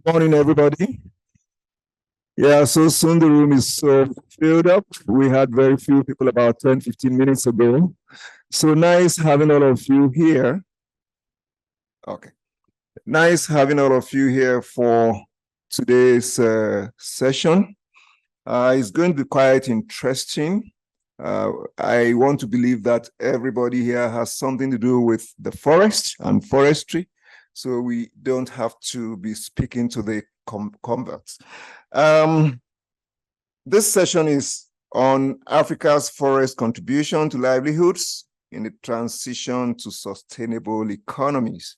Morning, everybody. Yeah, so soon the room is so filled up. We had very few people about 10, 15 minutes ago. So nice having all of you here. Okay. Nice having all of you here for today's session. It's going to be quite interesting. I want to believe that everybody here has something to do with the forest and forestry, so we don't have to be speaking to the converts. This session is on Africa's forest contribution to livelihoods in the transition to sustainable economies.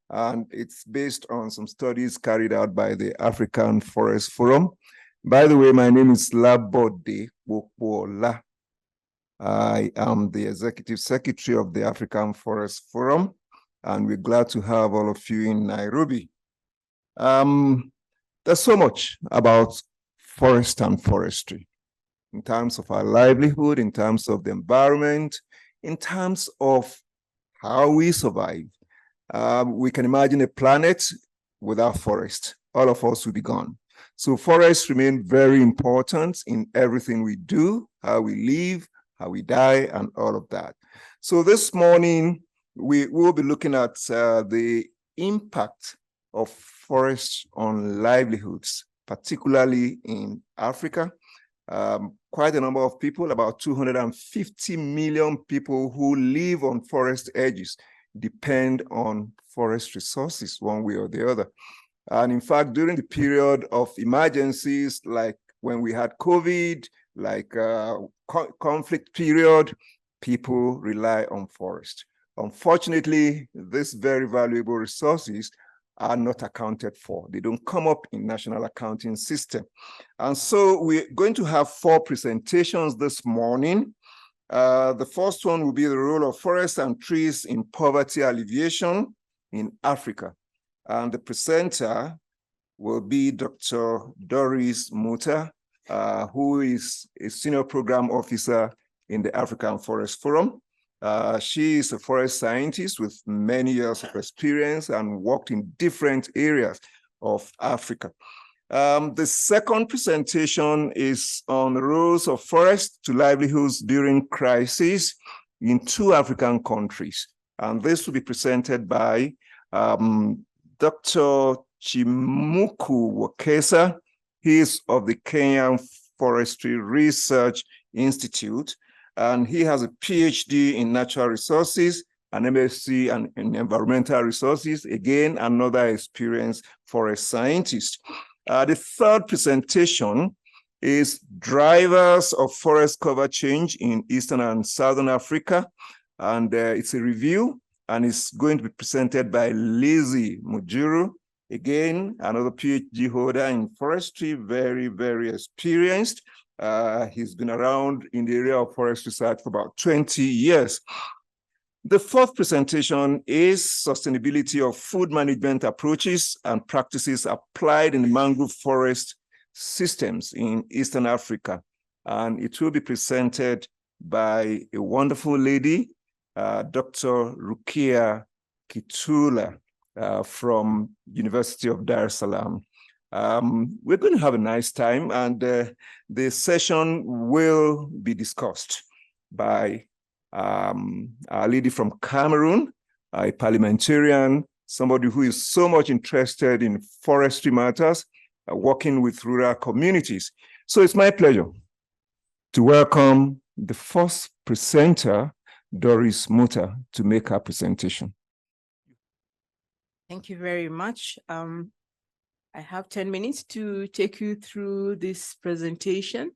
And it's based on some studies carried out by the African Forest Forum. By the way, my name is Labode Popoola. I am the Executive Secretary of the African Forest Forum, and we're glad to have all of you in Nairobi. There's so much about forest and forestry in terms of our livelihood, in terms of the environment, in terms of how we survive. We can imagine a planet without forest. All of us will be gone. So forests remain very important in everything we do, how we live, how we die, and all of that. So this morning, we will be looking at the impact of forests on livelihoods, particularly in Africa. Quite a number of people, about 250 million people who live on forest edges, depend on forest resources one way or the other. And in fact, during the period of emergencies, like when we had COVID, like conflict period, people rely on forest. Unfortunately, these very valuable resources are not accounted for. They don't come up in national accounting system. And so we're going to have 4 presentations this morning. The first one will be the role of forests and trees in poverty alleviation in Africa. And the presenter will be Dr. Doris Mutta, who is a senior program officer in the African Forest Forum. She is a forest scientist with many years of experience and worked in different areas of Africa. The second presentation is on the roles of forests to livelihoods during crisis in 2 African countries. And this will be presented by Dr. Chemuku Wekesa. He is of the Kenyan Forestry Research Institute, and he has a PhD in natural resources, an MSc in environmental resources, again, another experienced forest scientist. The third presentation is drivers of forest cover change in Eastern and Southern Africa. And it's a review, and it's going to be presented by Lizzie Mujuru. Again, another PhD holder in forestry, very, very experienced. He's been around in the area of forest research for about 20 years. The fourth presentation is sustainability of food management approaches and practices applied in mangrove forest systems in Eastern Africa. And it will be presented by a wonderful lady, Dr. Rukia Kitula from University of Dar es Salaam. We're going to have a nice time, and the session will be discussed by a lady from Cameroon, a parliamentarian, somebody who is so much interested in forestry matters, working with rural communities. So it's my pleasure to welcome the first presenter, Doris Mutta, to make her presentation. Thank you very much. I have 10 minutes to take you through this presentation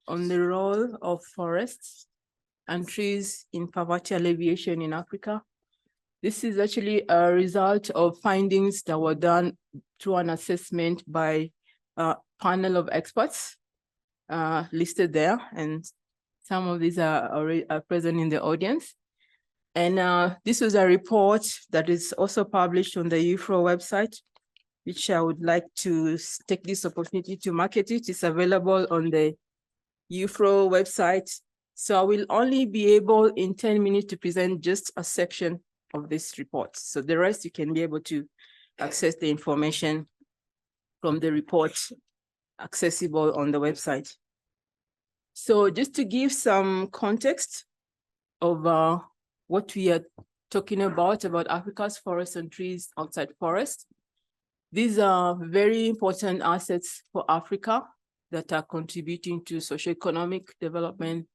on the role of forests and trees in poverty alleviation in Africa. This is actually a result of findings that were done through an assessment by a panel of experts listed there, and some of these are already present in the audience. And this was a report that is also published on the UFRO website, which I would like to take this opportunity to market it. It's available on the UFRO website. So I will only be able in 10 minutes to present just a section of this report. So the rest you can be able to access the information from the report accessible on the website. So just to give some context of what we are talking about Africa's forests and trees outside forest. These are very important assets for Africa that are contributing to socioeconomic development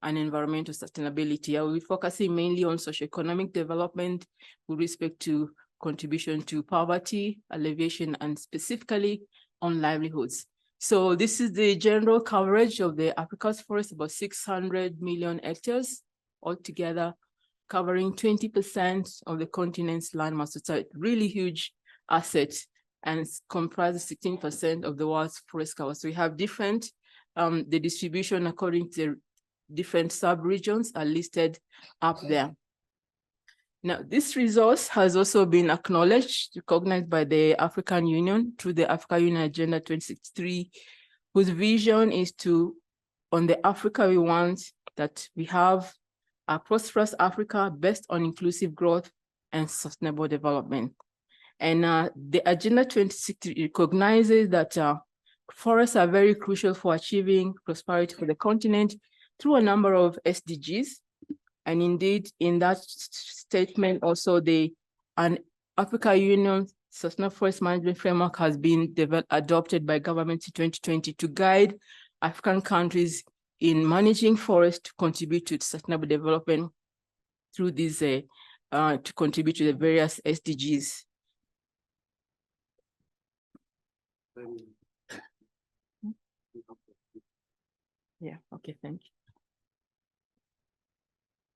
and environmental sustainability. I will be focusing mainly on socioeconomic development with respect to contribution to poverty, alleviation, and specifically on livelihoods. So this is the general coverage of the Africa's forest, about 600 million hectares altogether, covering 20% of the continent's landmass. It's a really huge asset and it comprises 16% of the world's forest cover. So we have different, the distribution according to different sub-regions are listed up there. Now, this resource has also been acknowledged, recognized by the African Union through the Africa Union Agenda 2063, whose vision is to, on the Africa we want, that we have a prosperous Africa based on inclusive growth and sustainable development. And the Agenda 2060 recognizes that forests are very crucial for achieving prosperity for the continent through a number of SDGs. And indeed, in that statement, also an Africa Union Sustainable Forest Management Framework has been adopted by governments in 2020 to guide African countries in managing forests to contribute to sustainable development through these, to contribute to the various SDGs. Yeah, okay, thank you.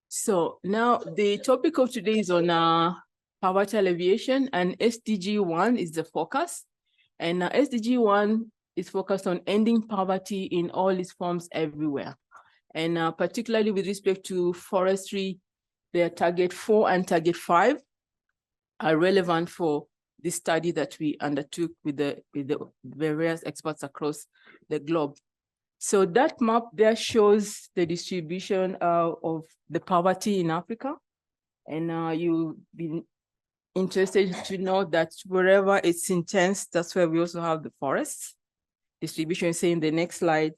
So now the topic of today is on poverty alleviation, and SDG 1 is the focus. And SDG 1 is focused on ending poverty in all its forms everywhere. And particularly with respect to forestry, their target 4 and target 5 are relevant for this study that we undertook with the various experts across the globe. So that map there shows the distribution of the poverty in Africa. And you'll be interested to know that wherever it's intense, that's where we also have the forests. Distribution, say in the next slide,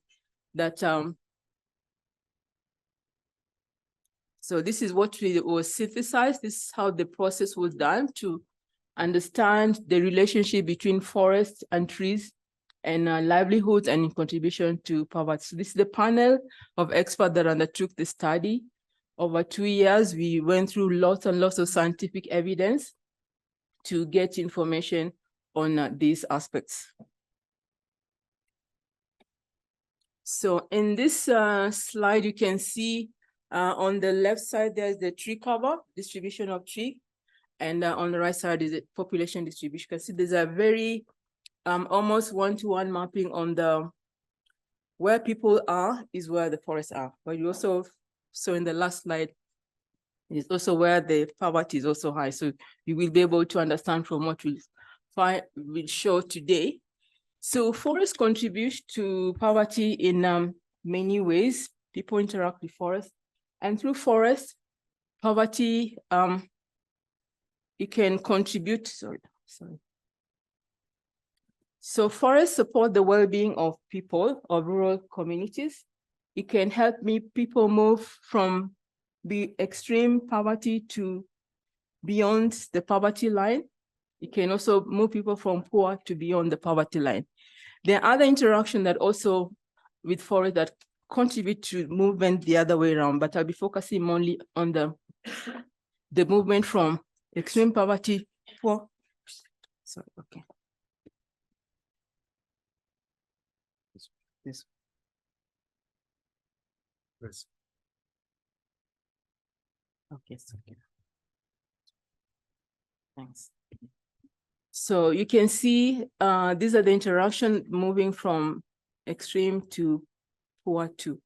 that so this is what was synthesized. This is how the process was done to understand the relationship between forests and trees and livelihoods and in contribution to poverty. So this is the panel of experts that undertook the study. Over 2 years, we went through lots and lots of scientific evidence to get information on these aspects. So in this slide, you can see on the left side, there's the tree cover, distribution of tree. And on the right side is the population distribution. You can see there's a very almost one-to-one mapping on the where people are is where the forests are. But you also saw in the last slide is also where the poverty is also high. So you will be able to understand from what we'll show today. So forests contribute to poverty in many ways. People interact with forests, and through forests, poverty it can contribute. Sorry. So forests support the well-being of people or rural communities. It can help people move from the extreme poverty to beyond the poverty line. It can also move people from poor to beyond the poverty line. There are other interactions that also with forests that contribute to movement the other way around, but I'll be focusing only on the movement from extreme poverty for, sorry, okay. This. Yes. Okay, so okay. Thanks. So you can see these are the interaction moving from extreme to poor to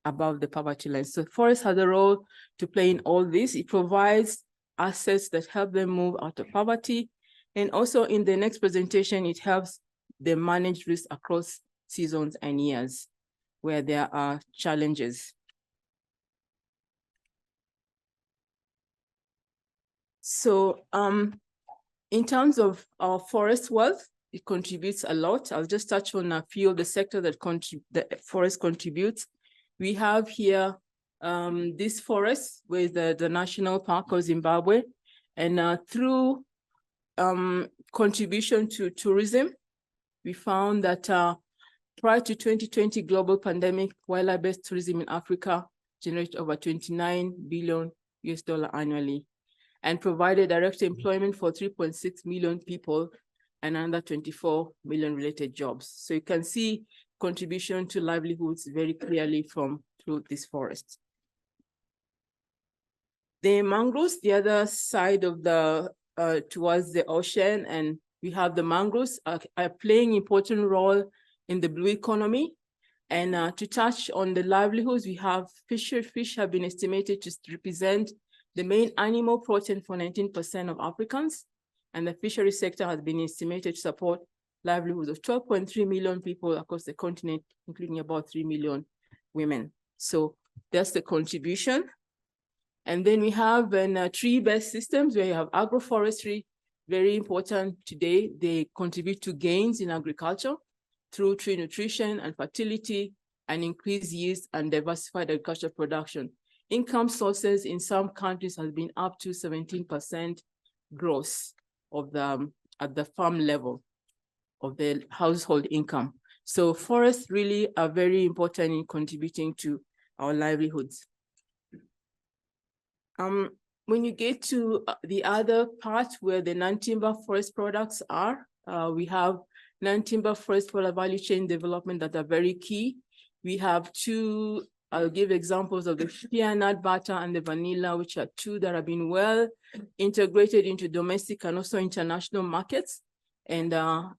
above the poverty line. So forest has a role to play in all this. It provides assets that help them move out of poverty. And also in the next presentation, it helps them manage risk across seasons and years where there are challenges. So in terms of our forest wealth, it contributes a lot. I'll just touch on a few of the sectors that the forest contributes. We have here this forest with the National Park of Zimbabwe, and through contribution to tourism, we found that prior to 2020 global pandemic, wildlife-based tourism in Africa generated over $29 billion annually, and provided direct employment for 3.6 million people and another 24 million related jobs. So you can see contribution to livelihoods very clearly through this forest. The mangroves, the other side of the towards the ocean, and we have the mangroves are playing important role in the blue economy. And to touch on the livelihoods, we have fish have been estimated to represent the main animal protein for 19% of Africans. And the fishery sector has been estimated to support livelihoods of 12.3 million people across the continent, including about 3 million women. So that's the contribution. And then we have tree-based systems where you have agroforestry, very important today. They contribute to gains in agriculture through tree nutrition and fertility, and increased yield and diversified agricultural production. Income sources in some countries has been up to 17% growth of at the farm level of the household income. So forests really are very important in contributing to our livelihoods. When you get to the other part where the non-timber forest products are, we have non-timber forest for the value chain development that are very key. We have two, I'll give examples of the peanut nut butter and the vanilla, which are two that have been well integrated into domestic and also international markets. And our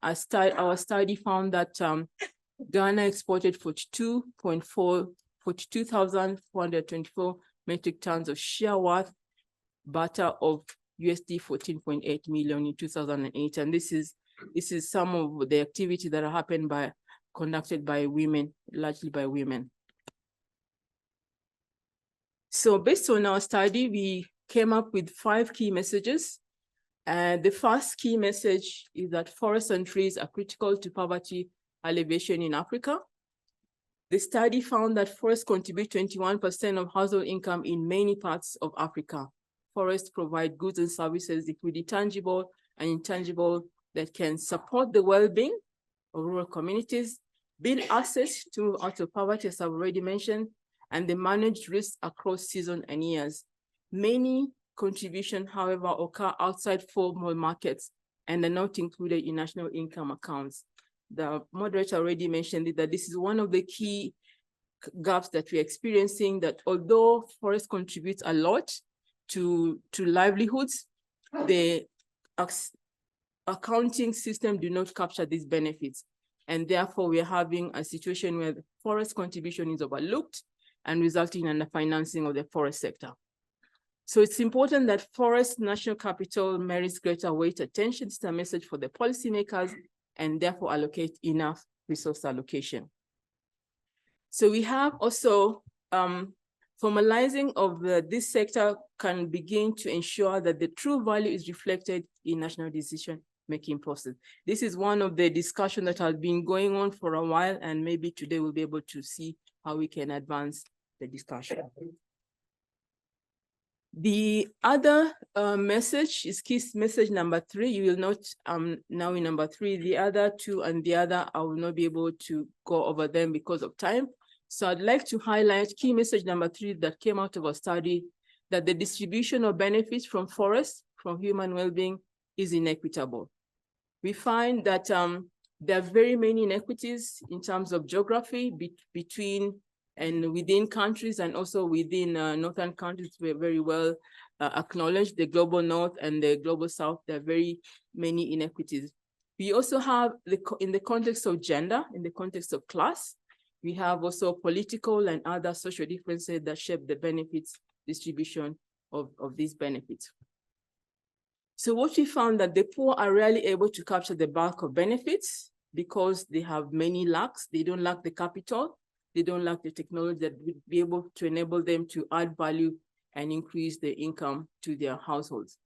study found that Ghana exported 42,424 metric tons of shea worth butter of USD 14.8 million in 2008. And this is some of the activity that are conducted by women, largely by women. So based on our study, we came up with 5 key messages. The first key message is that forests and trees are critical to poverty alleviation in Africa. The study found that forests contribute 21% of household income in many parts of Africa. Forests provide goods and services, including tangible and intangible, that can support the well-being of rural communities, build access to move out of poverty, as I've already mentioned, and they manage risks across seasons and years. Many contributions, however, occur outside formal markets and are not included in national income accounts. The moderator already mentioned that this is one of the key gaps that we're experiencing, that although forests contribute a lot to livelihoods, the accounting system do not capture these benefits. And therefore, we are having a situation where the forest contribution is overlooked and resulting in the financing of the forest sector. So it's important that forest national capital merits greater weight attention. It's a message for the policymakers, and therefore allocate enough resource allocation. So we have also formalizing of this sector can begin to ensure that the true value is reflected in national decision-making process. This is one of the discussions that has been going on for a while, and maybe today we'll be able to see how we can advance the discussion. The other message is key message number 3. You will note now in number 3, the other 2 and the other, I will not be able to go over them because of time. So I'd like to highlight key message number 3 that came out of our study, that the distribution of benefits from forests, from human well-being, is inequitable. We find that there are very many inequities in terms of geography between and within countries, and also within northern countries. We're very well acknowledged, the global north and the global south. There are very many inequities. We also have, in the context of gender, in the context of class, we have also political and other social differences that shape the benefits distribution of these benefits. So what we found, that the poor are rarely able to capture the bulk of benefits because they have many lacks. They don't lack the capital. They don't lack the technology that would be able to enable them to add value and increase the income to their households.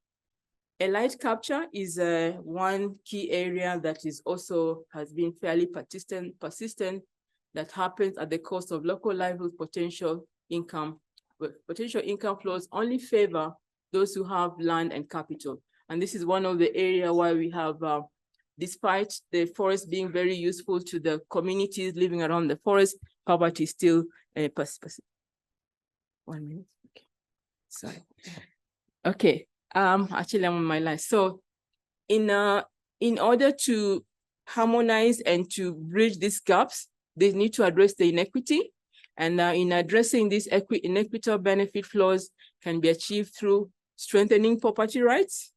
Light capture is one key area that is also has been fairly persistent that happens at the cost of local livelihood potential income. Potential income flows only favor those who have land and capital. And this is one of the areas why we have, despite the forest being very useful to the communities living around the forest, poverty is still persistent. 1 minute, okay, sorry. Okay, actually I'm on my line. So in order to harmonize and to bridge these gaps, they need to address the inequity. And in addressing these inequitable benefit flows can be achieved through strengthening property rights,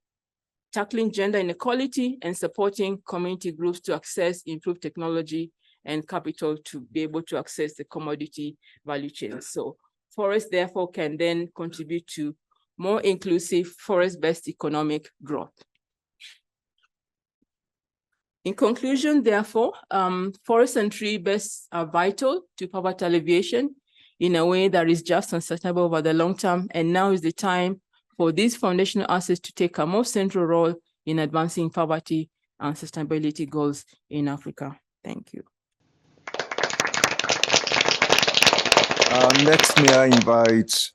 tackling gender inequality, and supporting community groups to access improved technology and capital to be able to access the commodity value chain. So forests therefore can then contribute to more inclusive forest-based economic growth. In conclusion, therefore, forest and tree based are vital to poverty alleviation in a way that is just and sustainable over the long term. And now is the time for these foundational assets to take a more central role in advancing poverty and sustainability goals in Africa. Thank you. Next, may I invite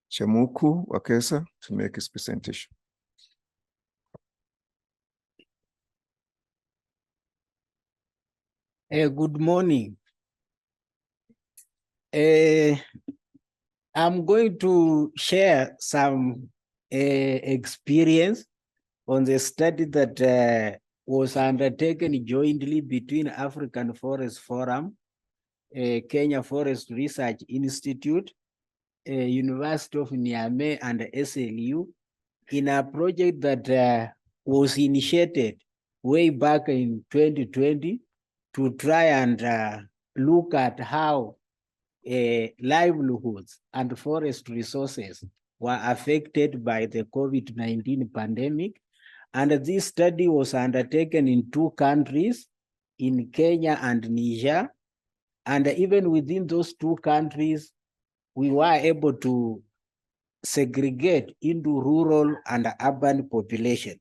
Chemuku Wekesa to make his presentation. Good morning. I'm going to share some experience on the study that was undertaken jointly between African Forest Forum, Kenya Forest Research Institute, University of Niamey, and SLU in a project that was initiated way back in 2020 to try and look at how livelihoods and forest resources were affected by the COVID-19 pandemic. And this study was undertaken in 2 countries, in Kenya and Niger. And even within those 2 countries, we were able to segregate into rural and urban population.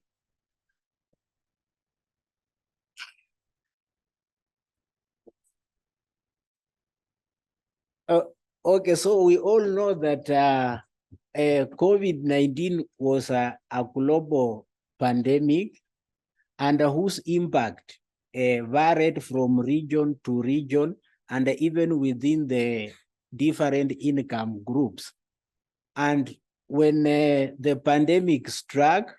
Okay, so we all know that COVID-19 was a global pandemic and whose impact varied from region to region and even within the different income groups. And when the pandemic struck,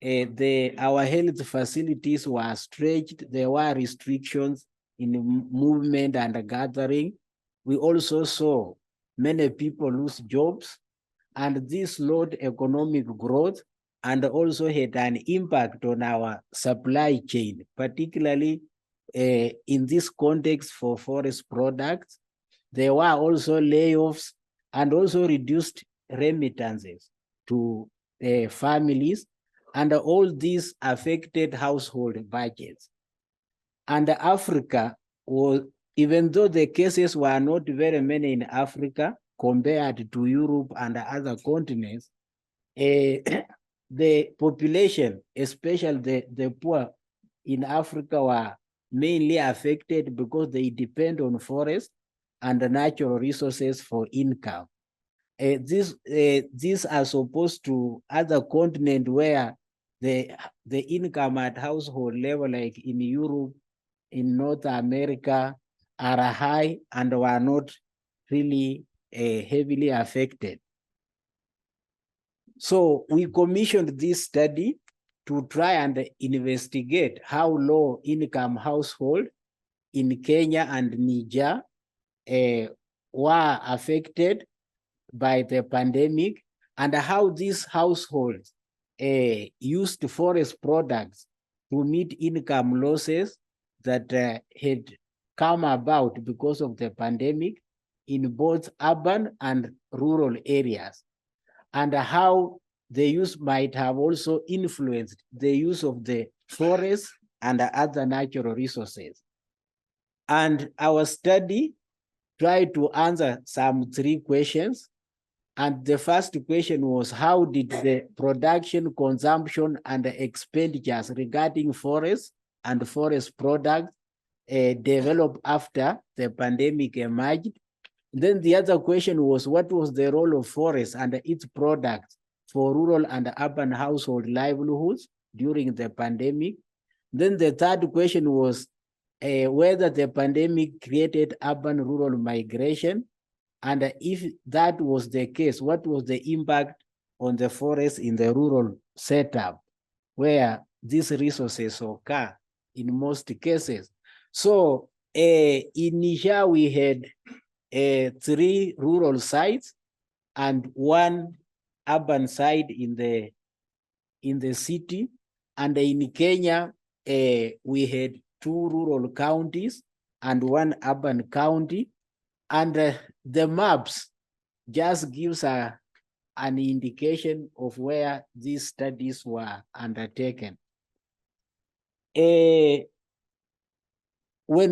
our health facilities were stretched. There were restrictions in movement and gathering. We also saw many people lose jobs, and this slowed economic growth and also had an impact on our supply chain, particularly in this context for forest products. There were also layoffs and also reduced remittances to families, and all these affected household budgets. And Africa was, even though the cases were not very many in Africa compared to Europe and other continents, the population, especially the poor in Africa, were mainly affected because they depend on forests and the natural resources for income. These are supposed to other continents where the income at household level, like in Europe, in North America, are high and were not really heavily affected. So we commissioned this study to try and investigate how low income household in Kenya and Niger were affected by the pandemic and how these households used forest products to meet income losses that had come about because of the pandemic in both urban and rural areas, and how the use might have also influenced the use of the forest and other natural resources. And our study tried to answer some 3 questions. And the first question was, how did the production, consumption, and the expenditures regarding forests and forest products develop after the pandemic emerged? Then the other question was, what was the role of forests and its products for rural and urban household livelihoods during the pandemic? Then the third question was whether the pandemic created urban-rural migration, and if that was the case, what was the impact on the forest in the rural setup where these resources occur in most cases? So in Niger, we had 3 rural sites and 1 urban site in the city. And in Kenya, we had 2 rural counties and 1 urban county. And the maps just gives an indication of where these studies were undertaken. When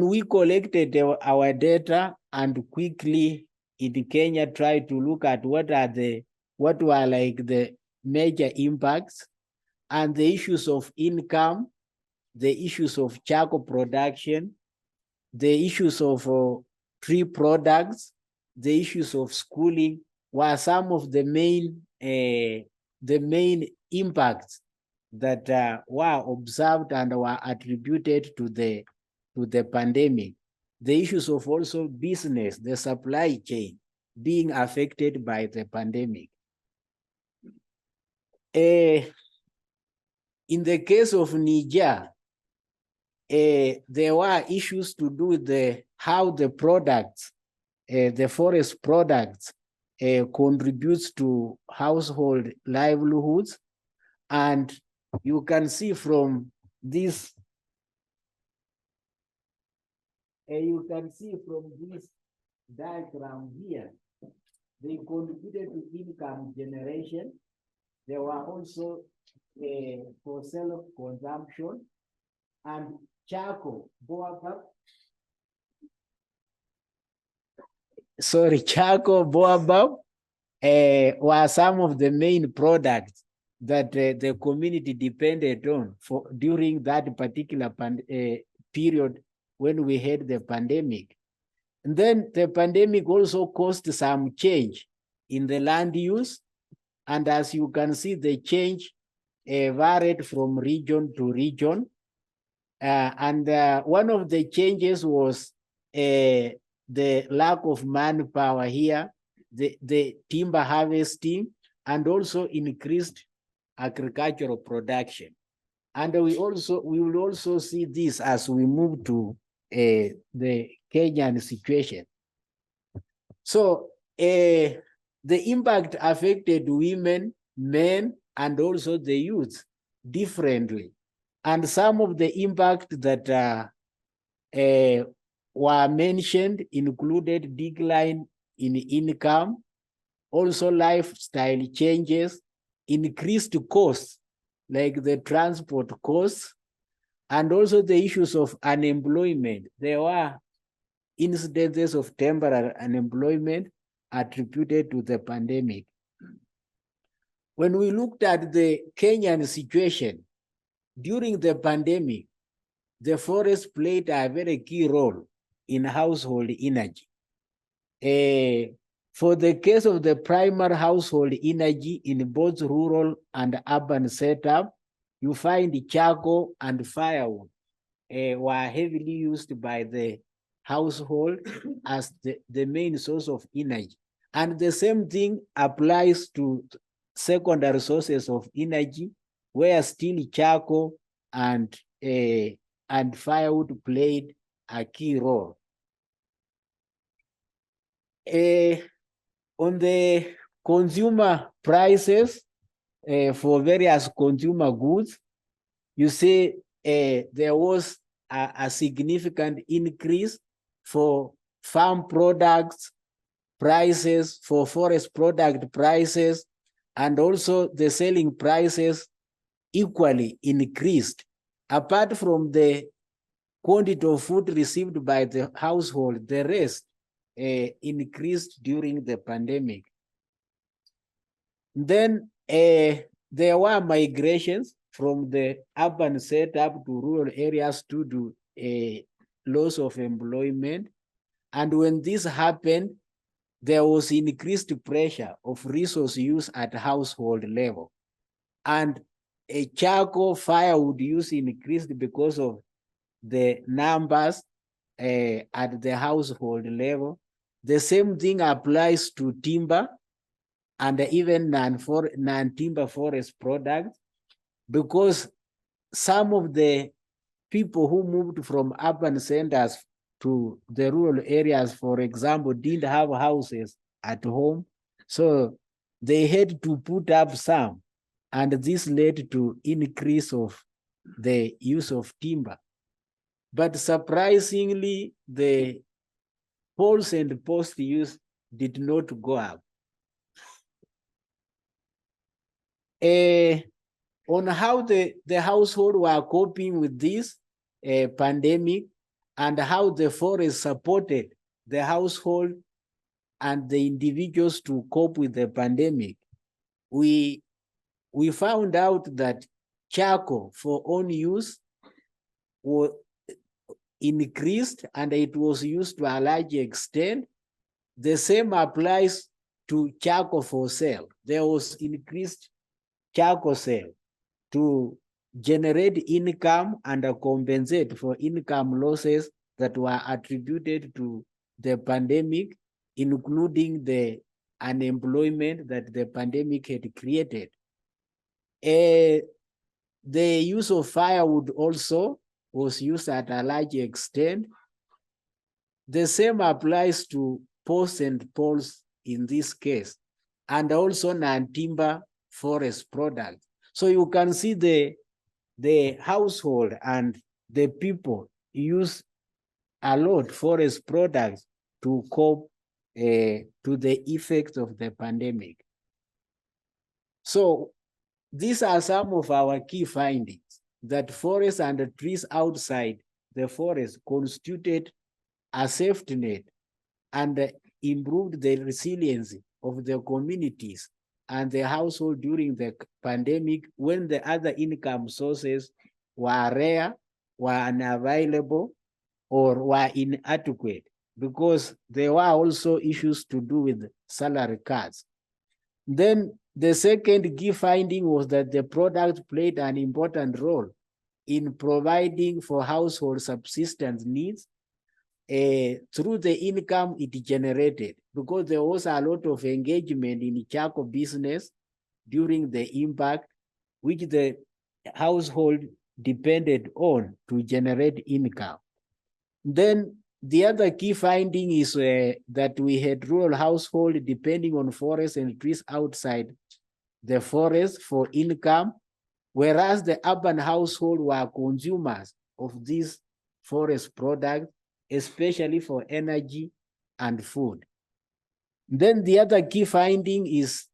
we collected our data and quickly in Kenya tried to look at what were like the major impacts and the issues of income, the issues of charcoal production, the issues of tree products, the issues of schooling were some of the main impacts that were observed and were attributed to the pandemic. The issues of also business, the supply chain being affected by the pandemic. In the case of Niger, there were issues to do with how the products, the forest products, contributes to household livelihoods. And you can see from this, diagram here, they contributed to income generation. There were also for self-consumption, and charcoal, boabab, were some of the main products that the community depended on for during that particular period when we had the pandemic. And then the pandemic also caused some change in the land use. And as you can see, the change varied from region to region. And one of the changes was the lack of manpower here, the timber harvesting, and also increased agricultural production. And we will also see this as we move to the Kenyan situation. So the impact affected women, men, and also the youth differently. And some of the impact that were mentioned included decline in income, also lifestyle changes, increased costs, like the transport costs, and also the issues of unemployment. There were incidences of temporary unemployment attributed to the pandemic. When we looked at the Kenyan situation, during the pandemic, the forest played a very key role in household energy. For the case of the primary household energy in both rural and urban setup, you find charcoal and firewood were heavily used by the household as the main source of energy. And the same thing applies to secondary sources of energy, where still charcoal and firewood played a key role. On the consumer prices for various consumer goods, you see there was a significant increase for farm products prices, for forest product prices, and also the selling prices equally increased. Apart from the quantity of food received by the household, the rest increased during the pandemic. Then there were migrations from the urban setup to rural areas due to a loss of employment. And when this happened, there was increased pressure of resource use at household level. And a charcoal firewood use increased because of the numbers at the household level. The same thing applies to timber and even non-timber forest products, because some of the people who moved from urban centers to the rural areas, for example, didn't have houses at home. So they had to put up some, and this led to increase of the use of timber. But surprisingly, the poles and post use did not go up. On how the household were coping with this pandemic and how the forest supported the household and the individuals to cope with the pandemic, we found out that charcoal for own use was increased and it was used to a large extent. The same applies to charcoal for sale. There was increased charcoal sale to generate income and compensate for income losses that were attributed to the pandemic, including the unemployment that the pandemic had created. The use of firewood also was used at a large extent. The same applies to posts and poles in this case, and also non-timber forest products. So you can see the household and the people use a lot forest products to cope to the effects of the pandemic. So these are some of our key findings, that forests and the trees outside the forest constituted a safety net and improved the resilience of the communities and the household during the pandemic, when the other income sources were rare, were unavailable, or were inadequate, because there were also issues to do with salary cuts. Then the second key finding was that the product played an important role in providing for household subsistence needs through the income it generated, because there was a lot of engagement in charcoal business during the impact, which the household depended on to generate income. Then the other key finding is that we had rural household depending on forests and trees outside the forest for income, whereas the urban household were consumers of these forest products, especially for energy and food. Then the other key finding is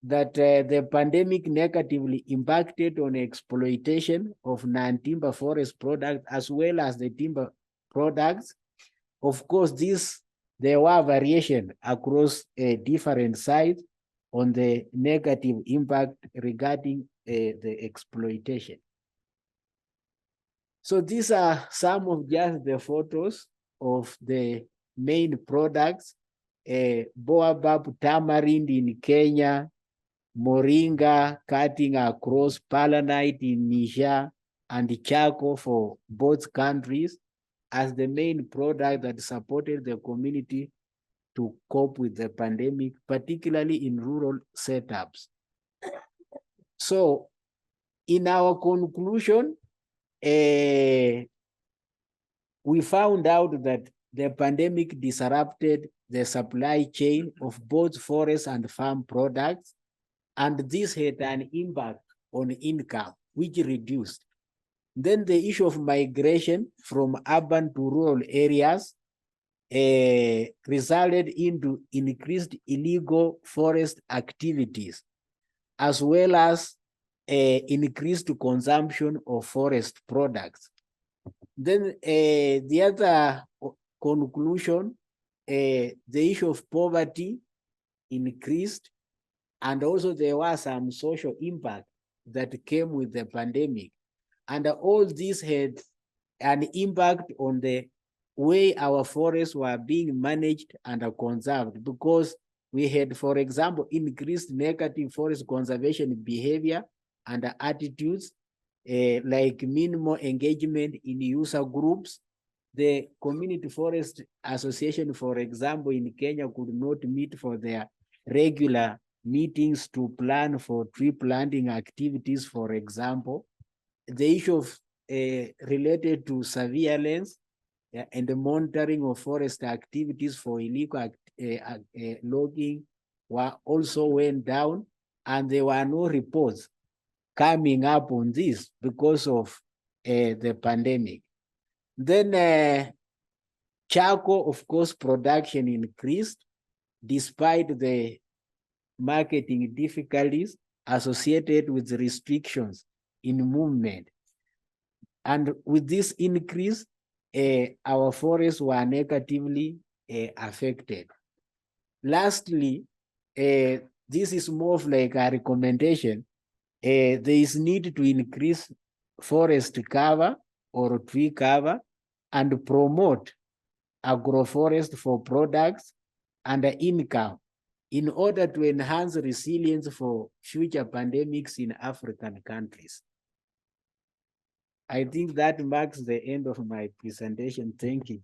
that the pandemic negatively impacted on exploitation of non-timber forest products as well as the timber products. Of course, there were variation across different sites on the negative impact regarding the exploitation. So these are some of just the photos of the main products: baobab tamarind in Kenya, moringa cutting across palanite in Niger, and charcoal for both countries as the main product that supported the community to cope with the pandemic, particularly in rural setups. So in our conclusion, we found out that the pandemic disrupted the supply chain of both forest and farm products, and this had an impact on income, which reduced. Then the issue of migration from urban to rural areas resulted into increased illegal forest activities, as well as increased consumption of forest products. Then the other conclusion, the issue of poverty increased, And also there was some social impact that came with the pandemic. And all this had an impact on the way our forests were being managed and conserved, because we had, for example, increased negative forest conservation behavior and attitudes, like minimal engagement in user groups. The Community Forest Association, for example, in Kenya could not meet for their regular meetings to plan for tree planting activities, for example. The issue of related to surveillance and the monitoring of forest activities for illegal logging also went down, and there were no reports coming up on this because of the pandemic. Then charcoal, of course, production increased despite the marketing difficulties associated with restrictions in movement. And with this increase, our forests were negatively affected. Lastly, this is more of like a recommendation. There is need to increase forest cover or tree cover and promote agroforest for products and income in order to enhance resilience for future pandemics in African countries. I think that marks the end of my presentation. Thank you.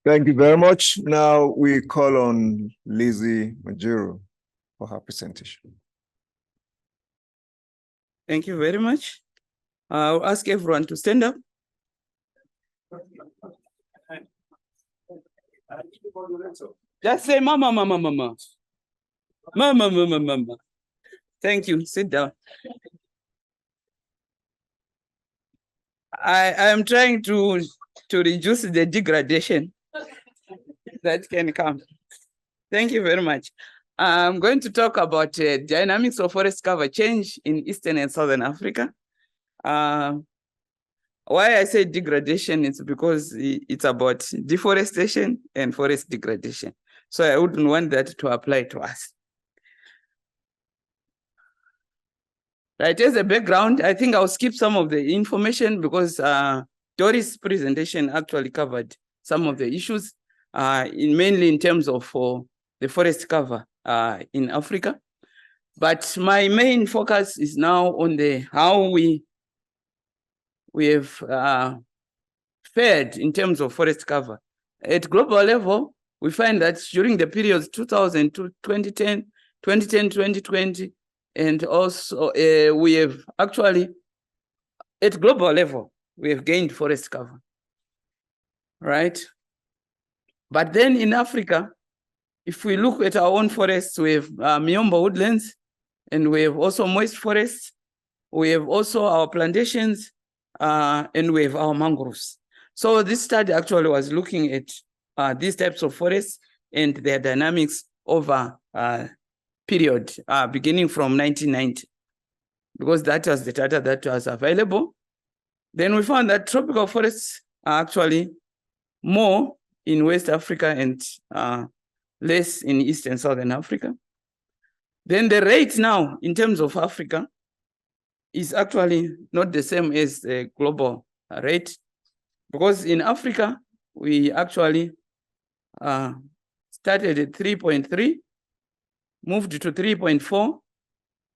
Thank you very much. Now we call on Lizzie Mujuru for her presentation. Thank you very much. I'll ask everyone to stand up. Just say, mama, mama, mama. Mama, mama, mama. Thank you. Sit down. I am trying to reduce the degradation that can come. Thank you very much. I'm going to talk about dynamics of forest cover change in Eastern and Southern Africa. Why I say degradation is because it's about deforestation and forest degradation. So I wouldn't want that to apply to us. Right, as a background, I think I'll skip some of the information because Doris' presentation actually covered some of the issues, mainly in terms of the forest cover in Africa. But my main focus is now on how we have fared in terms of forest cover. At global level, we find that during the periods 2000 to 2010, 2020, and also we have actually, at global level, we have gained forest cover, right? But then in Africa, if we look at our own forests, we have Miombo woodlands, and we have also moist forests. We have also our plantations, and we have our mangroves. So this study actually was looking at these types of forests and their dynamics over period beginning from 1990, because that was the data that was available. Then we found that tropical forests are actually more in West Africa and less in East and Southern Africa. Then the rate now in terms of Africa is actually not the same as the global rate, because in Africa, we actually started at 3.3, moved to 3.4,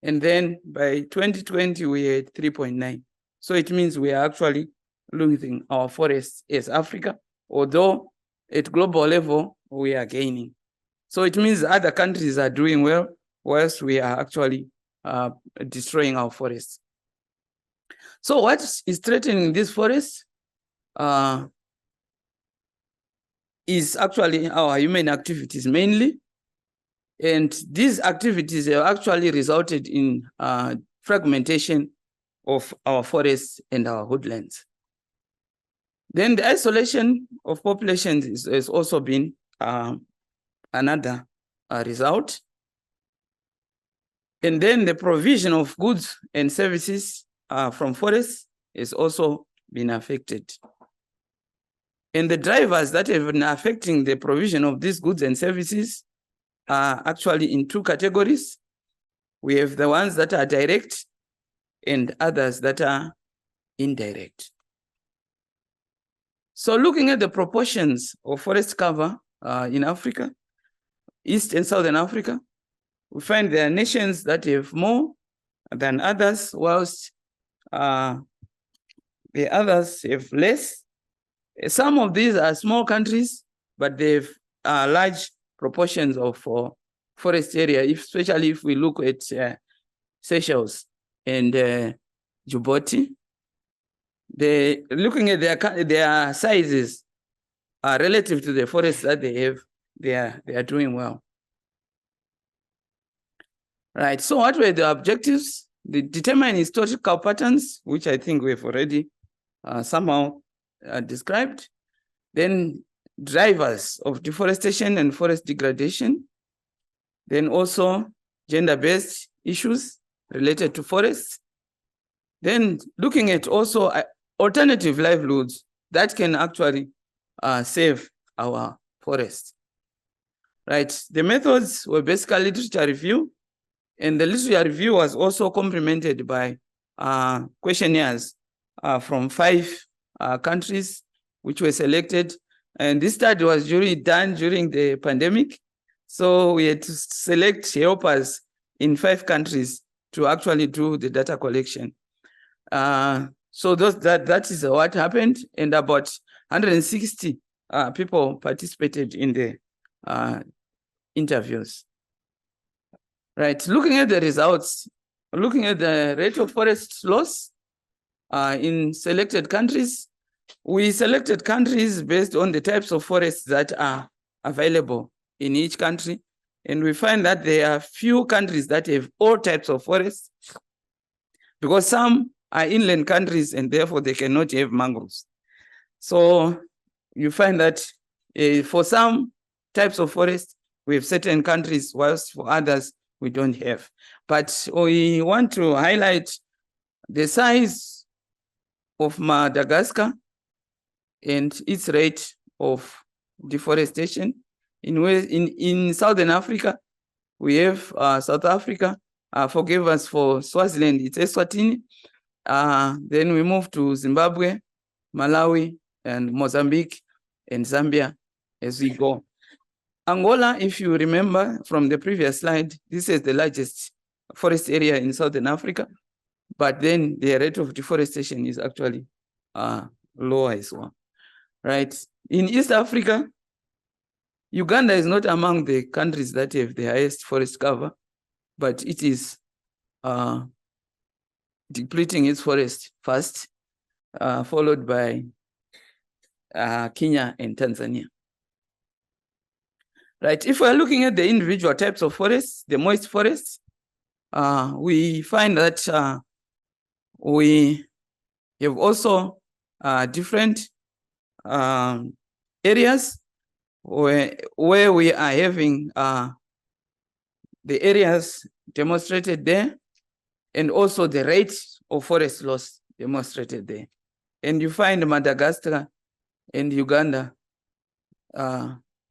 and then by 2020, we had 3.9. So it means we are actually losing our forests as Africa, although at global level, we are gaining. So it means other countries are doing well, whilst we are actually destroying our forests. So what is threatening these forests is actually our human activities mainly. And these activities have actually resulted in fragmentation of our forests and our woodlands. Then the isolation of populations has also been another result. And then the provision of goods and services from forests has also been affected. And the drivers that have been affecting the provision of these goods and services are actually in two categories. We have the ones that are direct and others that are indirect. So looking at the proportions of forest cover in Africa, East and Southern Africa, we find there are nations that have more than others, whilst the others have less. Some of these are small countries, but they have large proportions of forest area, especially if we look at Seychelles and Djibouti. Looking at their sizes relative to the forests that they have, they are doing well. Right, so what were the objectives? They determine historical patterns, which I think we've already somehow described. Then drivers of deforestation and forest degradation. Then also gender-based issues related to forests. Then looking at also alternative livelihoods that can actually save our forests. Right, the methods were basically literature review, and the literature review was also complemented by questionnaires from 5 countries which were selected. And this study was done during the pandemic. So we had to select helpers in 5 countries to actually do the data collection. So that is what happened, and about 160 people participated in the interviews. Right, looking at the results, looking at the rate of forest loss in selected countries, we selected countries based on the types of forests that are available in each country. And we find that there are few countries that have all types of forests, because some are inland countries and therefore they cannot have mangroves. So you find that for some types of forests, we have certain countries, whilst for others, we don't have. But we want to highlight the size of Madagascar and its rate of deforestation. In Southern Africa, we have South Africa. Forgive us for Swaziland, it's Eswatini. Then we move to Zimbabwe, Malawi, and Mozambique, and Zambia as we go. Angola, if you remember from the previous slide, this is the largest forest area in Southern Africa, but then the rate of deforestation is actually lower as well, right? In East Africa, Uganda is not among the countries that have the highest forest cover, but it is depleting its forest first, followed by Kenya and Tanzania. Right, if we're looking at the individual types of forests, the moist forests, we find that we have also different areas where we are having the areas demonstrated there, and also the rate of forest loss demonstrated there. And you find Madagascar and Uganda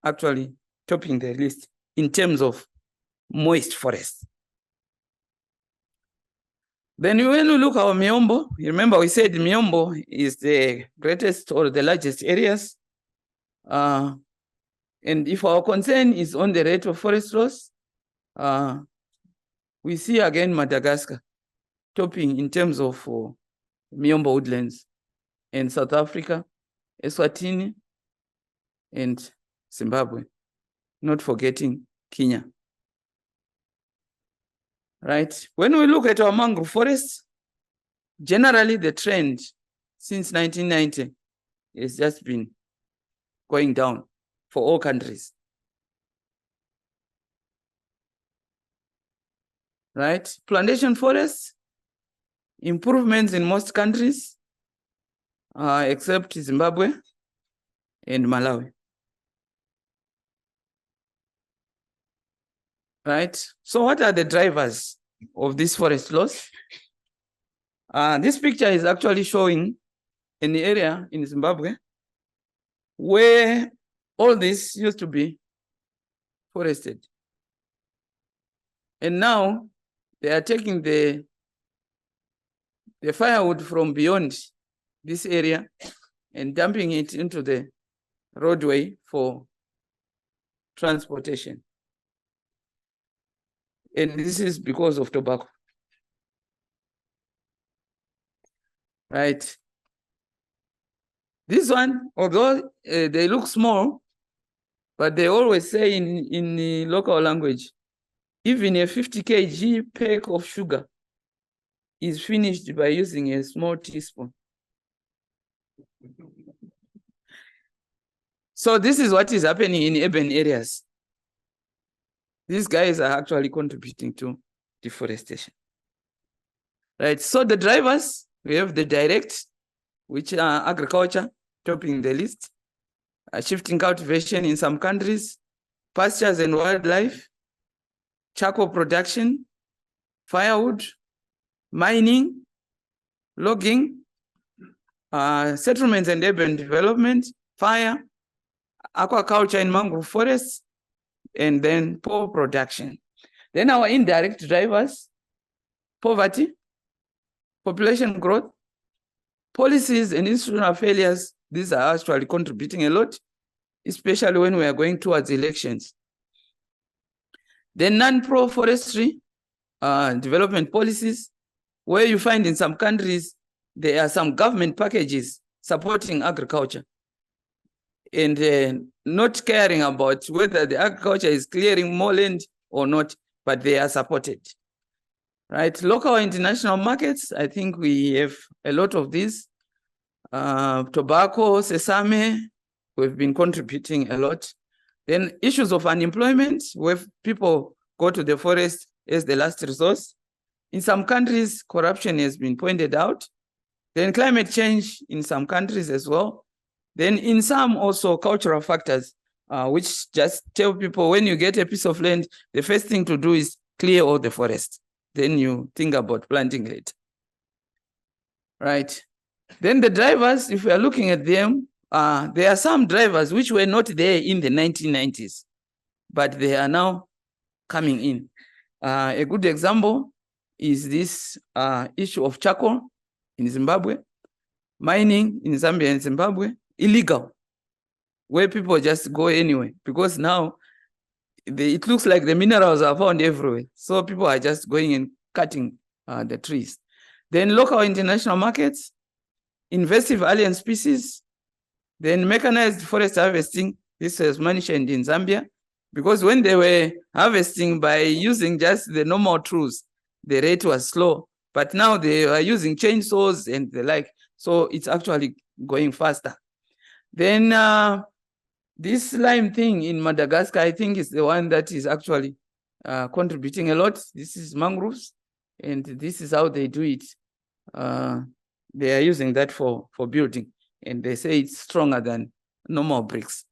actually topping the list in terms of moist forests. Then when we look at our Miombo, you remember we said Miombo is the greatest or the largest areas. And if our concern is on the rate of forest loss, we see again Madagascar topping in terms of Miombo woodlands, and South Africa, Eswatini, and Zimbabwe, not forgetting Kenya. Right, when we look at our mangrove forests, generally the trend since 1990 has just been going down for all countries. Right, plantation forests, improvements in most countries, except Zimbabwe and Malawi. Right, so what are the drivers of this forest loss? This picture is actually showing an area in Zimbabwe where all this used to be forested. And now they are taking the firewood from beyond this area and dumping it into the roadway for transportation. And this is because of tobacco. Right. This one, although they look small, but they always say in the local language, even a 50 kg pack of sugar is finished by using a small teaspoon. So this is what is happening in urban areas. These guys are actually contributing to deforestation. Right, so the drivers, we have the direct, which are agriculture, topping the list, shifting cultivation in some countries, pastures and wildlife, charcoal production, firewood, mining, logging, settlements and urban development, fire, aquaculture in mangrove forests, and then poor production. Then our indirect drivers, poverty, population growth, policies and institutional failures. These are actually contributing a lot, especially when we are going towards elections. Then non-pro forestry development policies, where you find in some countries, there are some government packages supporting agriculture and not caring about whether the agriculture is clearing more land or not, but they are supported. Right, local international markets, I think we have a lot of these. Tobacco, sesame, we've been contributing a lot. Then issues of unemployment, where people go to the forest as the last resource. In some countries, corruption has been pointed out. Then climate change in some countries as well. Then in some also cultural factors, which just tell people when you get a piece of land, the first thing to do is clear all the forest. Then you think about planting later. Right. Then the drivers, if we are looking at them, there are some drivers which were not there in the 1990s, but they are now coming in. A good example is this issue of charcoal in Zimbabwe, mining in Zambia and Zimbabwe, illegal, where people just go anyway, because now it looks like the minerals are found everywhere. So people are just going and cutting the trees. Then local international markets, invasive alien species, then mechanized forest harvesting. This was mentioned in Zambia, because when they were harvesting by using just the normal tools, the rate was slow, but now they are using chainsaws and the like, so it's actually going faster. Then this lime thing in Madagascar, I think is the one that is actually contributing a lot. This is mangroves, and this is how they do it. They are using that for building, and they say it's stronger than normal bricks,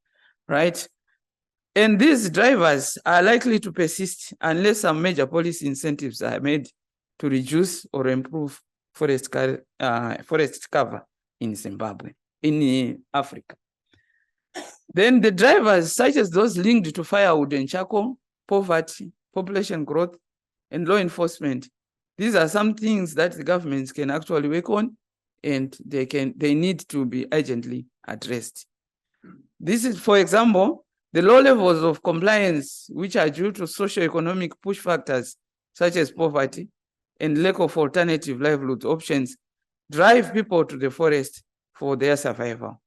right? And these drivers are likely to persist unless some major policy incentives are made to reduce or improve forest cover in Zimbabwe, in Africa. Then the drivers, such as those linked to firewood and charcoal, poverty, population growth, and law enforcement, these are some things that the governments can actually work on, and they need to be urgently addressed. This is, for example, the low levels of compliance, which are due to socioeconomic push factors, such as poverty and lack of alternative livelihood options, drive people to the forest for their survival.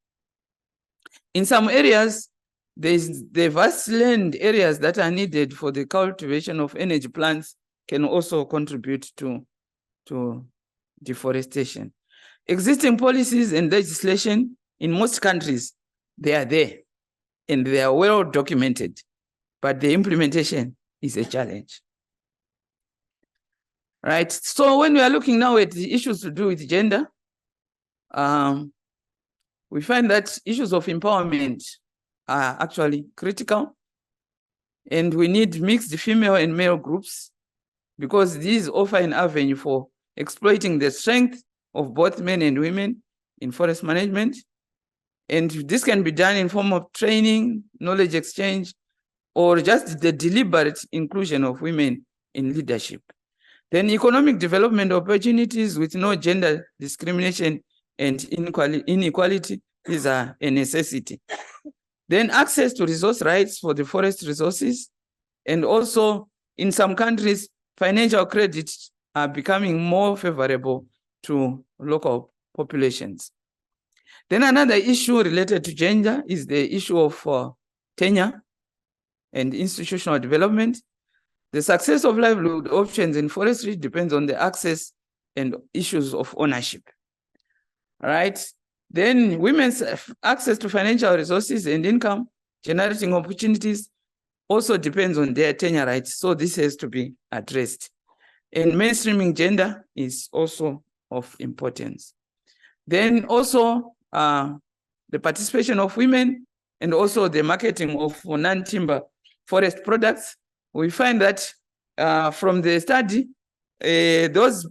In some areas, the vast land areas that are needed for the cultivation of energy plants can also contribute to deforestation. Existing policies and legislation in most countries, they are there and they are well documented, but the implementation is a challenge. Right, so when we are looking now at the issues to do with gender, we find that issues of empowerment are actually critical, and we need mixed female and male groups, because these offer an avenue for exploiting the strength of both men and women in forest management. And this can be done in form of training, knowledge exchange, or just the deliberate inclusion of women in leadership. Then economic development opportunities with no gender discrimination and inequality is a necessity. Then access to resource rights for the forest resources, and also in some countries, financial credits are becoming more favorable to local populations. Then another issue related to gender is the issue of tenure and institutional development. The success of livelihood options in forestry depends on the access and issues of ownership. All right. Then women's access to financial resources and income generating opportunities also depends on their tenure rights. So this has to be addressed. And mainstreaming gender is also of importance. Then also the participation of women and also the marketing of non-timber forest products. We find that from the study, those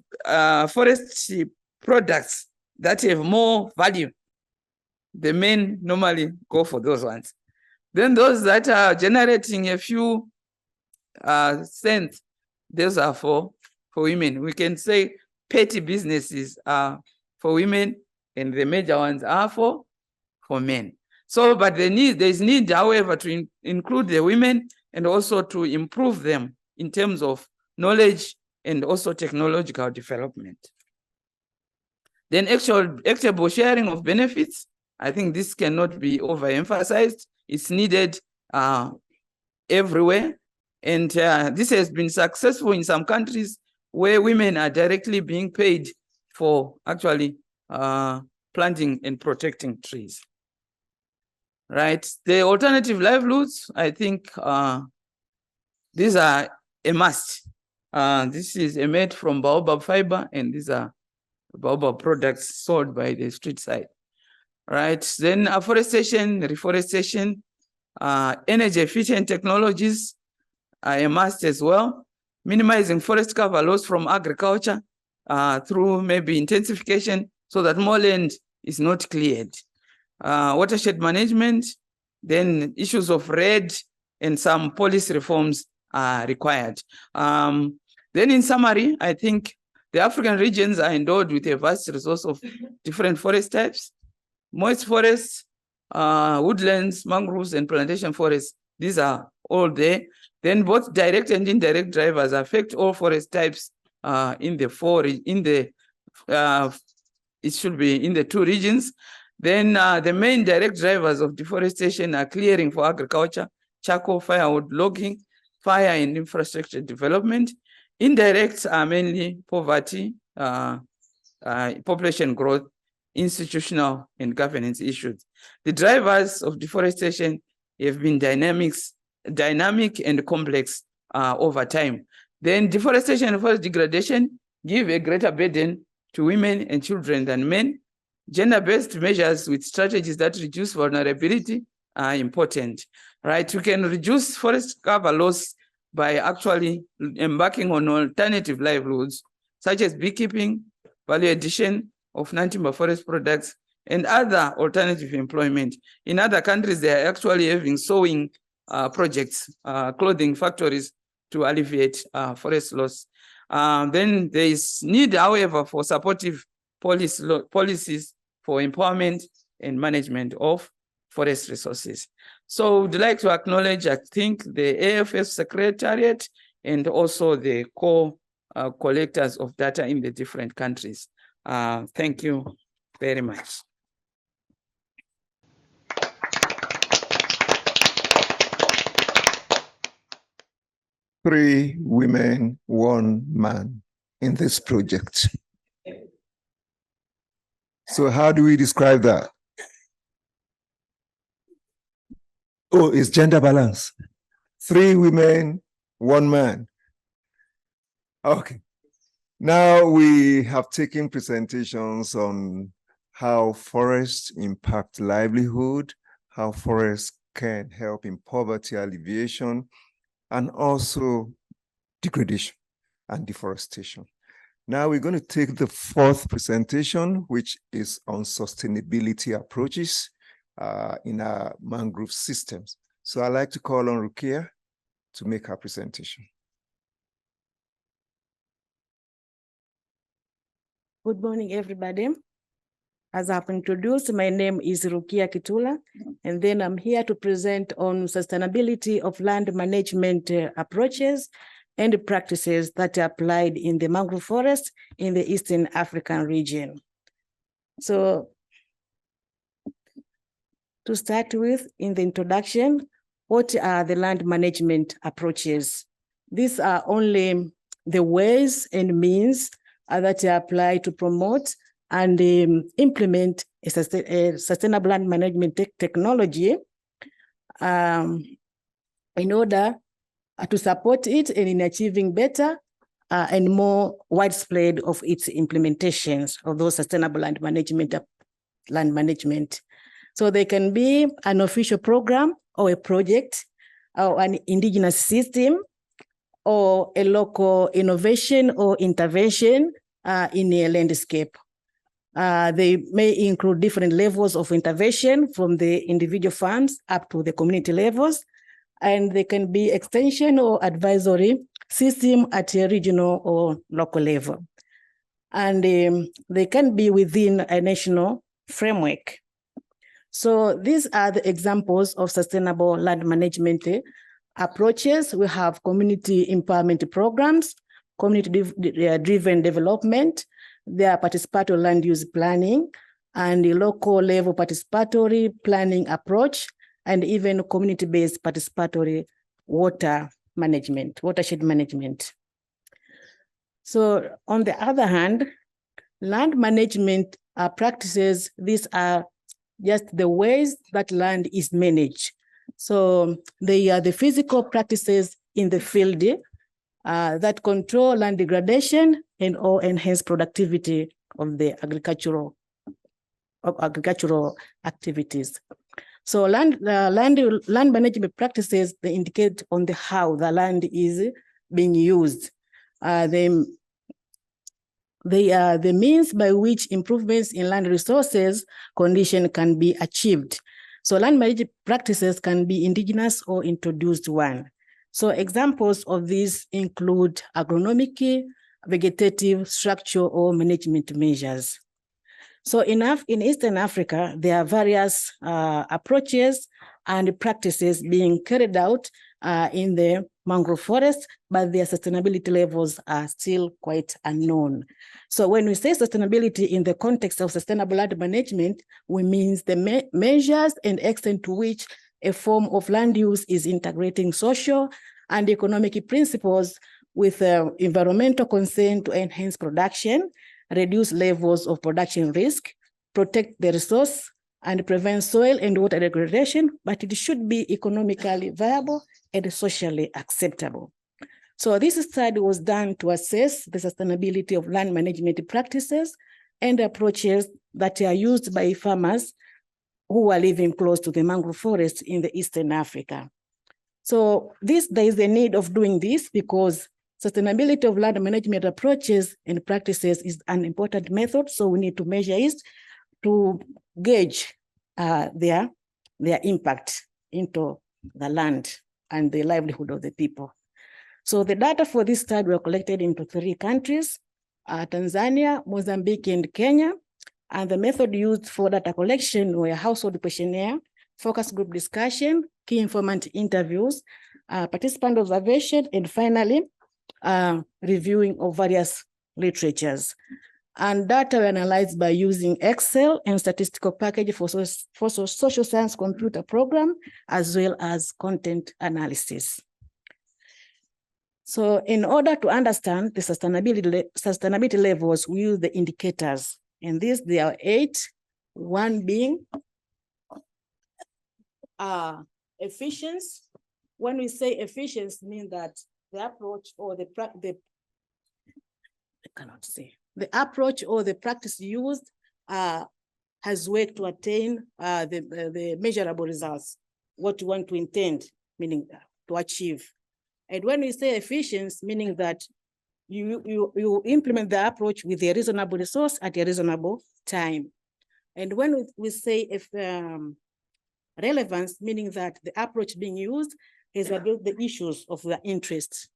forest products that have more value, the men normally go for those ones. Then those that are generating a few cents, those are for women. We can say petty businesses are for women and the major ones are for men. So, but there's need, however, to include the women and also to improve them in terms of knowledge and also technological development. Then equitable sharing of benefits. I think this cannot be overemphasized. It's needed everywhere. And this has been successful in some countries where women are directly being paid for actually planting and protecting trees. Right, the alternative livelihoods, I think these are a must. This is made from baobab fiber, and these are baobab products sold by the street side. Right, then afforestation, reforestation, energy efficient technologies are a must as well. Minimizing forest cover loss from agriculture through maybe intensification so that more land is not cleared. Watershed management, then issues of RED and some policy reforms are required. Then in summary, I think the African regions are endowed with a vast resource of different forest types, moist forests, woodlands, mangroves, and plantation forests. These are all there. Then both direct and indirect drivers affect all forest types it should be in the two regions. Then the main direct drivers of deforestation are clearing for agriculture, charcoal, firewood, logging, fire and infrastructure development. Indirects are mainly poverty, population growth, institutional and governance issues. The drivers of deforestation have been dynamic and complex over time. Then deforestation and forest degradation give a greater burden to women and children than men. Gender-based measures with strategies that reduce vulnerability are important, right? We can reduce forest cover loss by actually embarking on alternative livelihoods, such as beekeeping, value addition of non-timber forest products, and other alternative employment. In other countries, they are actually having sewing projects, clothing factories to alleviate forest loss. Then there is need, however, for supportive policies for empowerment and management of forest resources. So would like to acknowledge, I think, the AFS Secretariat and also the collectors of data in the different countries. Thank you very much. Three women, one man in this project. So how do we describe that? Oh, it's gender balance. Three women, one man. Okay. Now we have taken presentations on how forests impact livelihood, how forests can help in poverty alleviation, and also degradation and deforestation. Now we're going to take the fourth presentation, which is on sustainability approaches, in our mangrove systems. So I'd like to call on Rukia to make her presentation. Good morning, everybody. As I've introduced, my name is Rukia Kitula, and then I'm here to present on sustainability of land management approaches and practices that are applied in the mangrove forest in the Eastern African region. So to start with, in the introduction, what are the land management approaches? These are only the ways and means that are applied to promote and implement a sustainable land management technology in order to support it and in achieving better and more widespread of its implementations of those sustainable land management. So they can be an official program or a project or an indigenous system or a local innovation or intervention in a landscape. They may include different levels of intervention from the individual farms up to the community levels, and they can be extension or advisory system at a regional or local level. And they can be within a national framework. So these are the examples of sustainable land management approaches. We have community empowerment programs, community-driven development, there are participatory land use planning, and the local level participatory planning approach, and even community-based participatory watershed management. So on the other hand, land management practices, these are just the ways that land is managed. So they are the physical practices in the field that control land degradation and or enhance productivity of the agricultural activities. So land management practices, they indicate on the how the land is being used. They are the means by which improvements in land resources condition can be achieved. So land management practices can be indigenous or introduced one. So examples of these include agronomic, vegetative, structural, or management measures. So in Eastern Africa, there are various approaches and practices being carried out in the mangrove forest, but their sustainability levels are still quite unknown. So when we say sustainability in the context of sustainable land management, we mean the measures and extent to which a form of land use is integrating social and economic principles with environmental concern to enhance production, reduce levels of production risk, protect the resource, and prevent soil and water degradation, but it should be economically viable and socially acceptable. So this study was done to assess the sustainability of land management practices and approaches that are used by farmers who are living close to the mangrove forest in the Eastern Africa. So there is a need of doing this because sustainability of land management approaches and practices is an important method. So we need to measure it to gauge their impact into the land and the livelihood of the people. So the data for this study were collected into 3 countries, Tanzania, Mozambique, and Kenya. And the method used for data collection were household questionnaire, focus group discussion, key informant interviews, participant observation, and finally, reviewing of various literatures. And data were analyzed by using Excel and statistical package for social science computer program, as well as content analysis. So in order to understand the sustainability levels, we use the indicators. And these, there are 8, one being efficiency. When we say efficiency, mean that the approach or the approach or the practice used has worked to attain the measurable results, what you want to intend, meaning to achieve. And when we say efficiency, meaning that you implement the approach with a reasonable resource at a reasonable time. And when we say relevance, meaning that the approach being used is about the issues of their interest.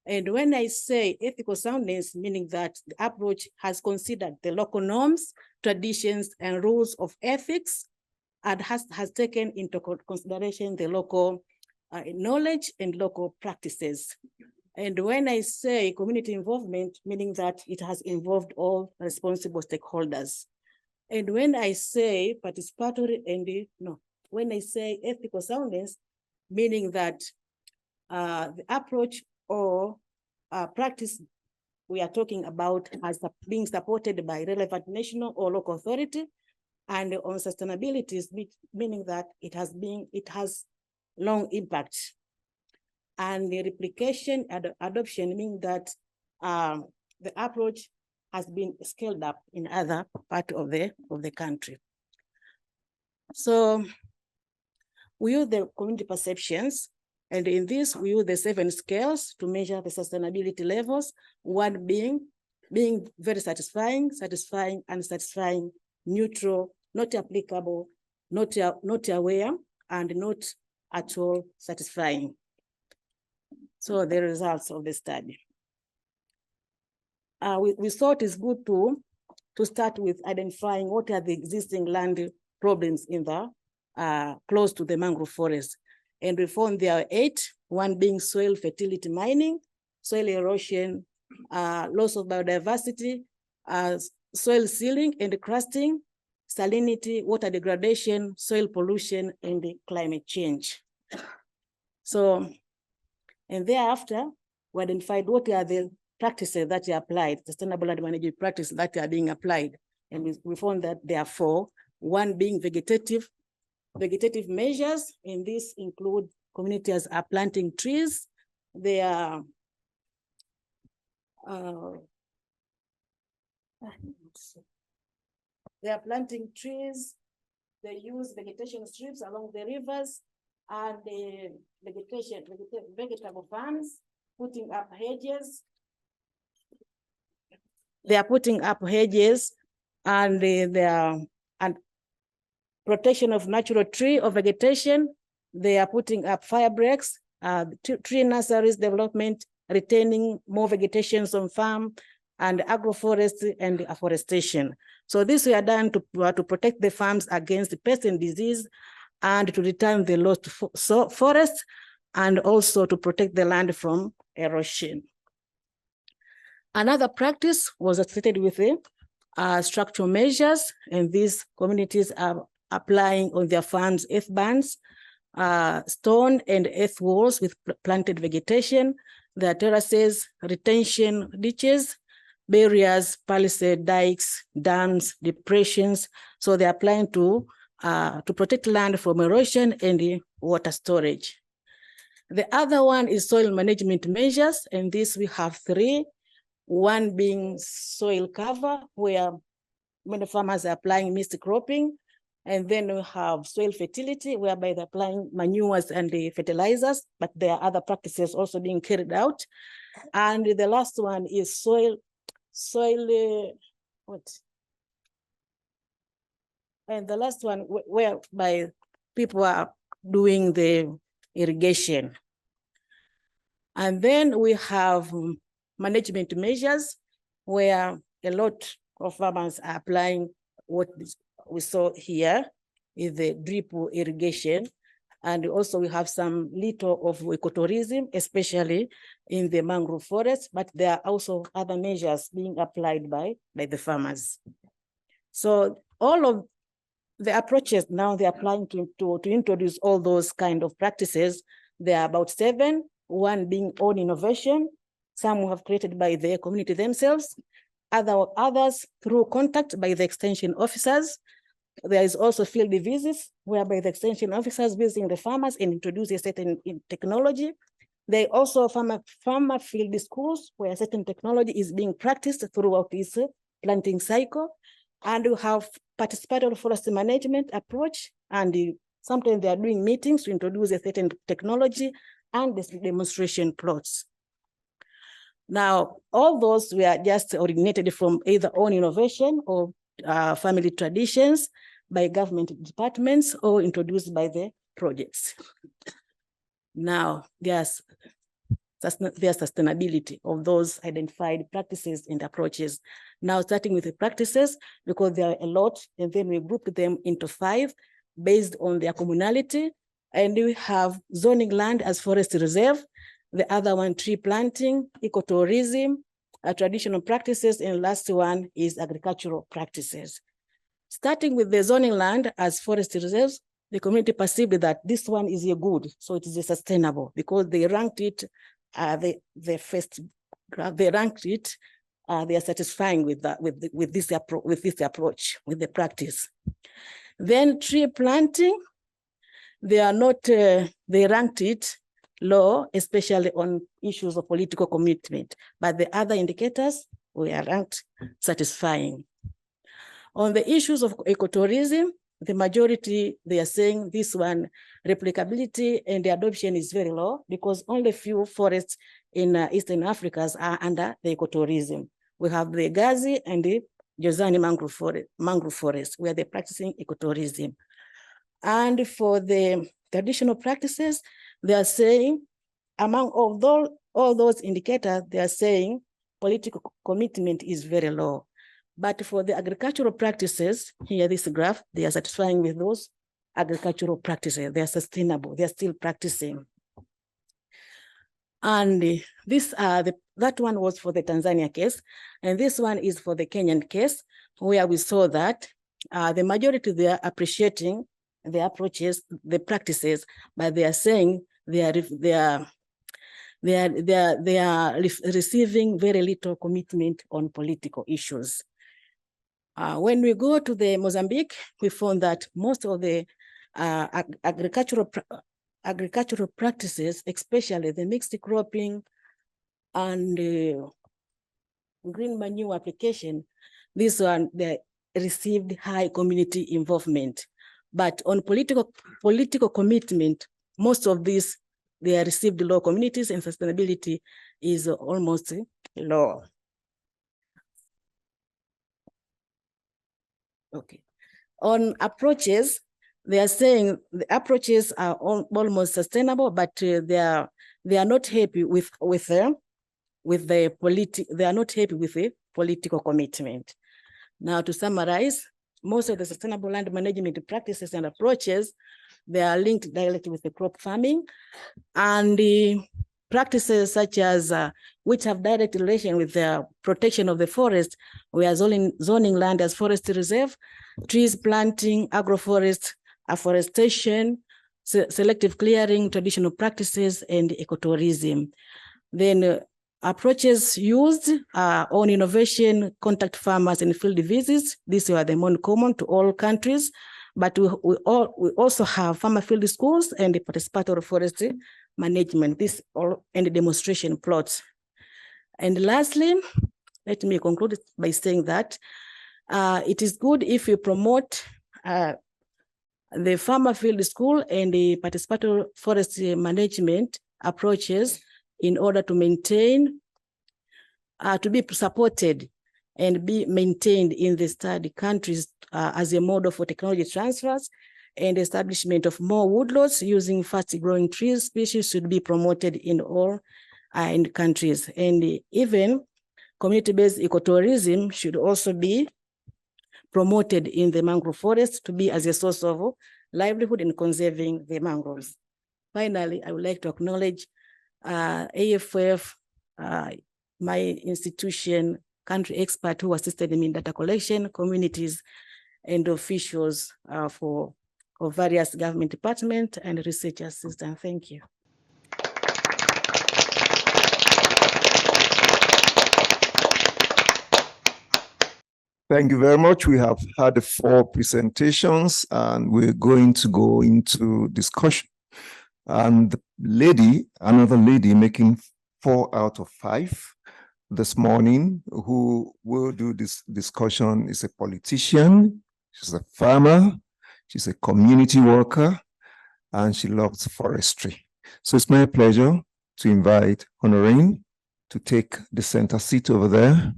And when I say ethical soundness, meaning that the approach has considered the local norms, traditions, and rules of ethics, and has taken into consideration the local knowledge and local practices. And when I say community involvement, meaning that it has involved all responsible stakeholders. And when I say participatory when I say ethical soundness, meaning that the approach or practice we are talking about as being supported by relevant national or local authority, and on sustainability, meaning that it has long impact. And the replication and adoption mean that the approach has been scaled up in other parts of the country. So we use the community perceptions, and in this we use the 7 scales to measure the sustainability levels, one being very satisfying, unsatisfying, neutral, not applicable, not aware, and not at all satisfying. So the results of the study. We thought it's good to start with identifying what are the existing land problems in the close to the mangrove forest. And we found there are 8, one being soil fertility mining, soil erosion, loss of biodiversity, soil sealing and crusting, salinity, water degradation, soil pollution, and the climate change. So, and thereafter, we identified what are the practices that are applied, sustainable land management practices that are being applied. And we found that there are 4, one being vegetative measures, and this include communities are planting trees, they are planting trees, they use vegetation strips along the rivers, and the vegetable farms, putting up hedges. They are putting up hedges, and and protection of natural tree or vegetation. They are putting up fire breaks, tree nurseries development, retaining more vegetations on farm, and agroforestry and afforestation. So this we are done to protect the farms against the pest and disease, and to return the lost forest, and also to protect the land from erosion. Another practice was associated with the structural measures, and these communities are applying on their farms earth bands, stone and earth walls with planted vegetation, their terraces, retention ditches, barriers, palisade, dikes, dams, depressions. So they're applying to protect land from erosion and the water storage. The other one is soil management measures, and this we have 3. One being soil cover, where many farmers are applying mixed cropping. And then we have soil fertility, whereby they're applying manures and the fertilizers, but there are other practices also being carried out. And the last one is and the last one whereby people are doing the irrigation. And then we have management measures, where a lot of farmers are applying what we saw here is the drip irrigation. And also we have some little of ecotourism, especially in the mangrove forest, but there are also other measures being applied by the farmers. So all of the approaches now they're applying to introduce all those kind of practices. There are about 7, one being own innovation, some we have created by the community themselves, others through contact by the extension officers. There is also field visits, whereby the extension officers visiting the farmers and introduce a certain technology. They also farmer field schools, where certain technology is being practiced throughout this planting cycle. And we have participatory forest management approach, and sometimes they are doing meetings to introduce a certain technology and the demonstration plots. Now, all those were just originated from either own innovation or family traditions. by government departments or introduced by the projects. Now, there's sustainability of those identified practices and approaches. Now, starting with the practices, because there are a lot, and then we group them into 5 based on their communality. And we have zoning land as forest reserve, the other one, tree planting, ecotourism, traditional practices, and last one is agricultural practices. Starting with the zoning land as forest reserves, the community perceived that this one is a good, so it is a sustainable, because they ranked it, they ranked it, they are satisfying with that, with this approach, with the practice. Then tree planting, they are not, they ranked it low, especially on issues of political commitment, but the other indicators were ranked satisfying. On the issues of ecotourism, the majority, they are saying this one, replicability and the adoption is very low because only few forests in Eastern Africa are under the ecotourism. We have the Gazi and the Jozani mangrove forest where they're practicing ecotourism. And for the traditional practices, they are saying, among all those indicators, they are saying political commitment is very low. But for the agricultural practices, here this graph, they are satisfying with those agricultural practices. They are sustainable, they are still practicing. And that one was for the Tanzania case. And this one is for the Kenyan case, where we saw that the majority, they are appreciating the approaches, the practices, but they are saying they are receiving very little commitment on political issues. When we go to the Mozambique, we found that most of the agricultural practices, especially the mixed cropping and green manure application, this one, they received high community involvement. But on political commitment, most of these, they are received low communities and sustainability is almost low. Okay. On approaches, they are saying the approaches are almost sustainable, but they are not happy with the political commitment. Now, to summarize, most of the sustainable land management practices and approaches, they are linked directly with the crop farming, and the practices such as which have direct relation with the protection of the forest, we are zoning land as forest reserve, trees planting, agroforest, afforestation, selective clearing, traditional practices, and ecotourism. Then approaches used on innovation, contact farmers, and field visits. These are the more common to all countries, but we also have farmer field schools and the participatory forestry management, this all and the demonstration plots. And lastly, let me conclude by saying that it is good if you promote the farmer field school and the participatory forestry management approaches in order to maintain, to be supported and be maintained in the study countries as a model for technology transfers, and establishment of more woodlots using fast-growing trees species should be promoted in all in countries. And even community-based ecotourism should also be promoted in the mangrove forest to be as a source of livelihood in conserving the mangroves. Finally, I would like to acknowledge AFF, my institution, country expert who assisted me in data collection, communities, and officials for various government departments and research assistants. Thank you. Thank you very much. We have had 4 presentations and we're going to go into discussion. And the lady, another lady making 4 out of 5 this morning who will do this discussion is a politician, she's a farmer, she's a community worker, and she loves forestry. So it's my pleasure to invite Honorine to take the center seat over there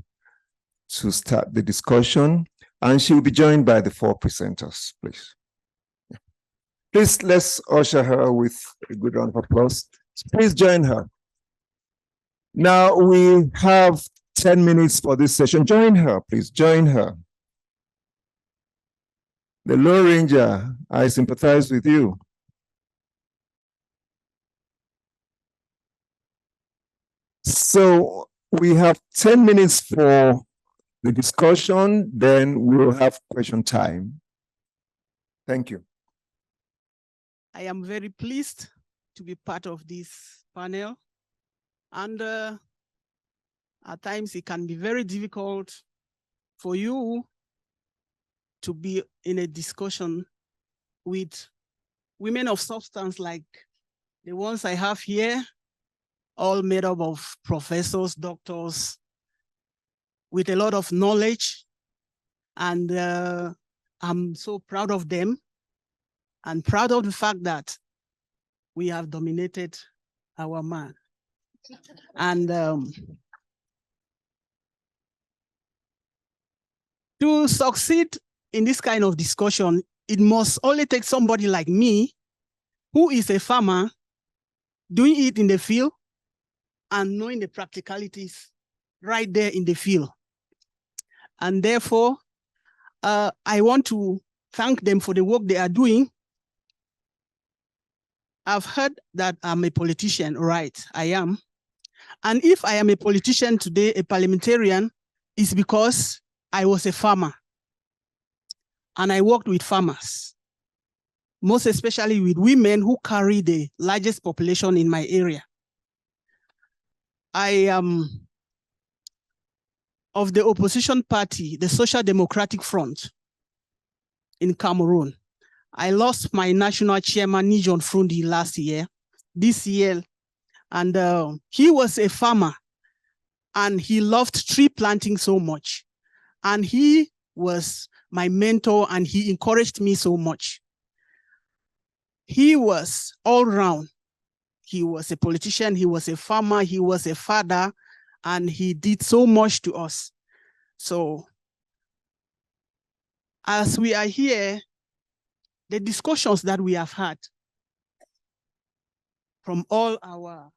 to start the discussion. And she will be joined by the 4 presenters, please. Yeah. Please, let's usher her with a good round of applause. Please join her. Now we have 10 minutes for this session. Join her, please, join her. The Lone Ranger, I sympathize with you. So we have 10 minutes for the discussion, then we'll have question time. Thank you. I am very pleased to be part of this panel. And at times it can be very difficult for you to be in a discussion with women of substance like the ones I have here, all made up of professors, doctors, with a lot of knowledge. And I'm so proud of them and proud of the fact that we have dominated our man. And to succeed in this kind of discussion, it must only take somebody like me, who is a farmer, doing it in the field and knowing the practicalities right there in the field. And therefore, I want to thank them for the work they are doing. I've heard that I'm a politician, right? I am. And if I am a politician today, a parliamentarian, it's because I was a farmer. And I worked with farmers, most especially with women who carry the largest population in my area. I am of the opposition party, the Social Democratic Front in Cameroon. I lost my national chairman, Niger last year, this year, and he was a farmer and he loved tree planting so much. And he was my mentor and he encouraged me so much. He was all round. He was a politician, he was a farmer, he was a father, and he did so much to us. So as we are here, the discussions that we have had from all our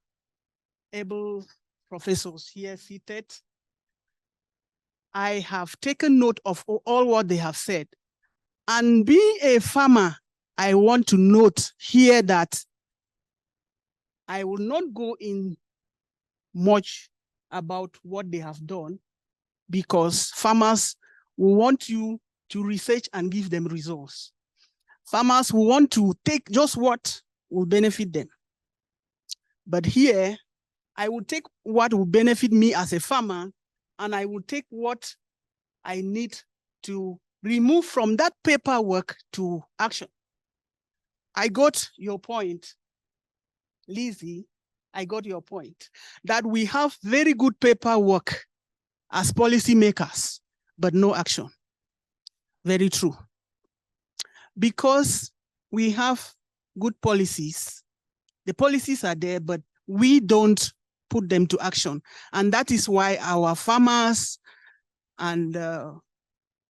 able professors here seated, I have taken note of all what they have said. And being a farmer, I want to note here that I will not go in much about what they have done because farmers will want you to research and give them results. Farmers will want to take just what will benefit them. But here, I will take what will benefit me as a farmer, and I will take what I need to remove from that paperwork to action. I got your point, Lizzie. I got your point that we have very good paperwork as policymakers, but no action. Very true. Because we have good policies, the policies are there, but we don't put them to action. And that is why our farmers and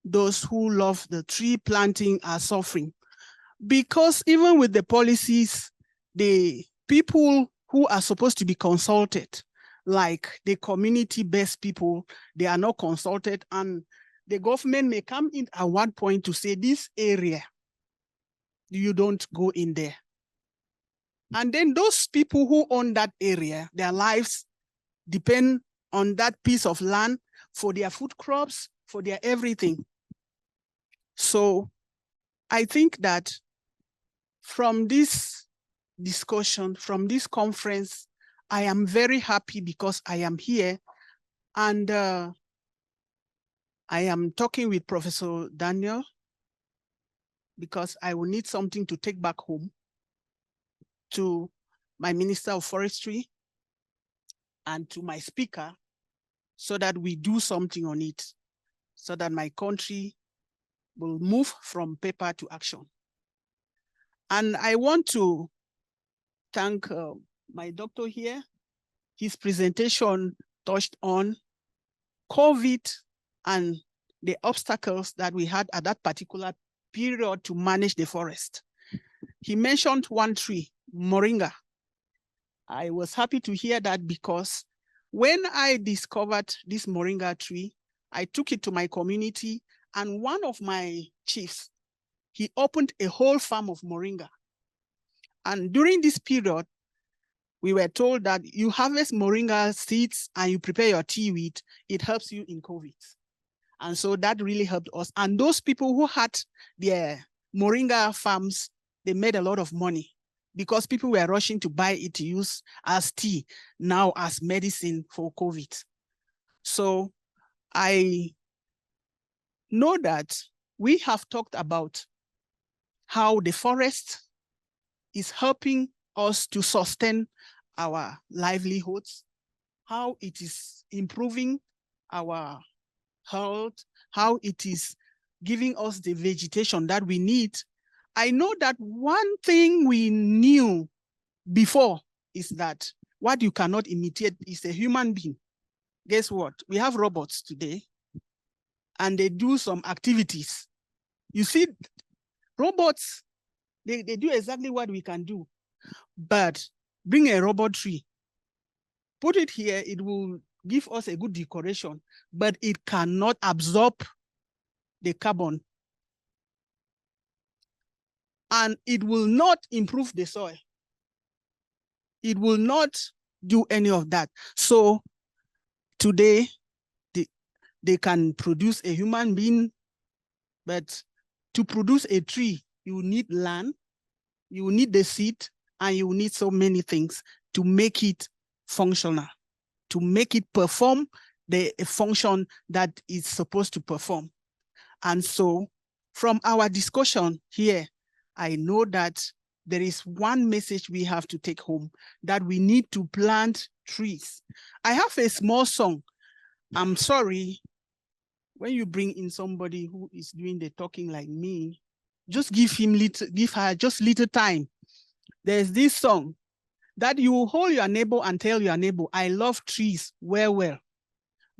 those who love the tree planting are suffering. Because even with the policies, the people who are supposed to be consulted, like the community-based people, they are not consulted, and the government may come in at one point to say, this area, you don't go in there. And then those people who own that area, their lives depend on that piece of land for their food crops, for their everything. So I think that from this discussion, from this conference, I am very happy because I am here and I am talking with Professor Daniel because I will need something to take back home to my Minister of Forestry and to my speaker so that we do something on it, so that my country will move from paper to action. And I want to thank my doctor here. His presentation touched on COVID and the obstacles that we had at that particular period to manage the forest. He mentioned one tree, moringa. I was happy to hear that because when I discovered this moringa tree, I took it to my community, and one of my chiefs, he opened a whole farm of moringa. And during this period, we were told that you harvest moringa seeds and you prepare your tea with, it helps you in COVID. And so that really helped us. And those people who had their moringa farms, they made a lot of money because people were rushing to buy it to use as tea, now as medicine for COVID. So I know that we have talked about how the forest is helping us to sustain our livelihoods, how it is improving our health, how it is giving us the vegetation that we need. I know that one thing we knew before is that what you cannot imitate is a human being. Guess what? We have robots today, and they do some activities. You see, robots, they do exactly what we can do. But bring a robot tree, put it here, it will give us a good decoration, but it cannot absorb the carbon. And it will not improve the soil. It will not do any of that. So today, they can produce a human being, but to produce a tree, you need land, you need the seed, and you need so many things to make it functional, to make it perform the function that it's supposed to perform. And so from our discussion here, I know that there is one message we have to take home, that we need to plant trees. I have a small song. I'm sorry, when you bring in somebody who is doing the talking like me, just give her just little time. There's this song that you hold your neighbor and tell your neighbor, I love trees well.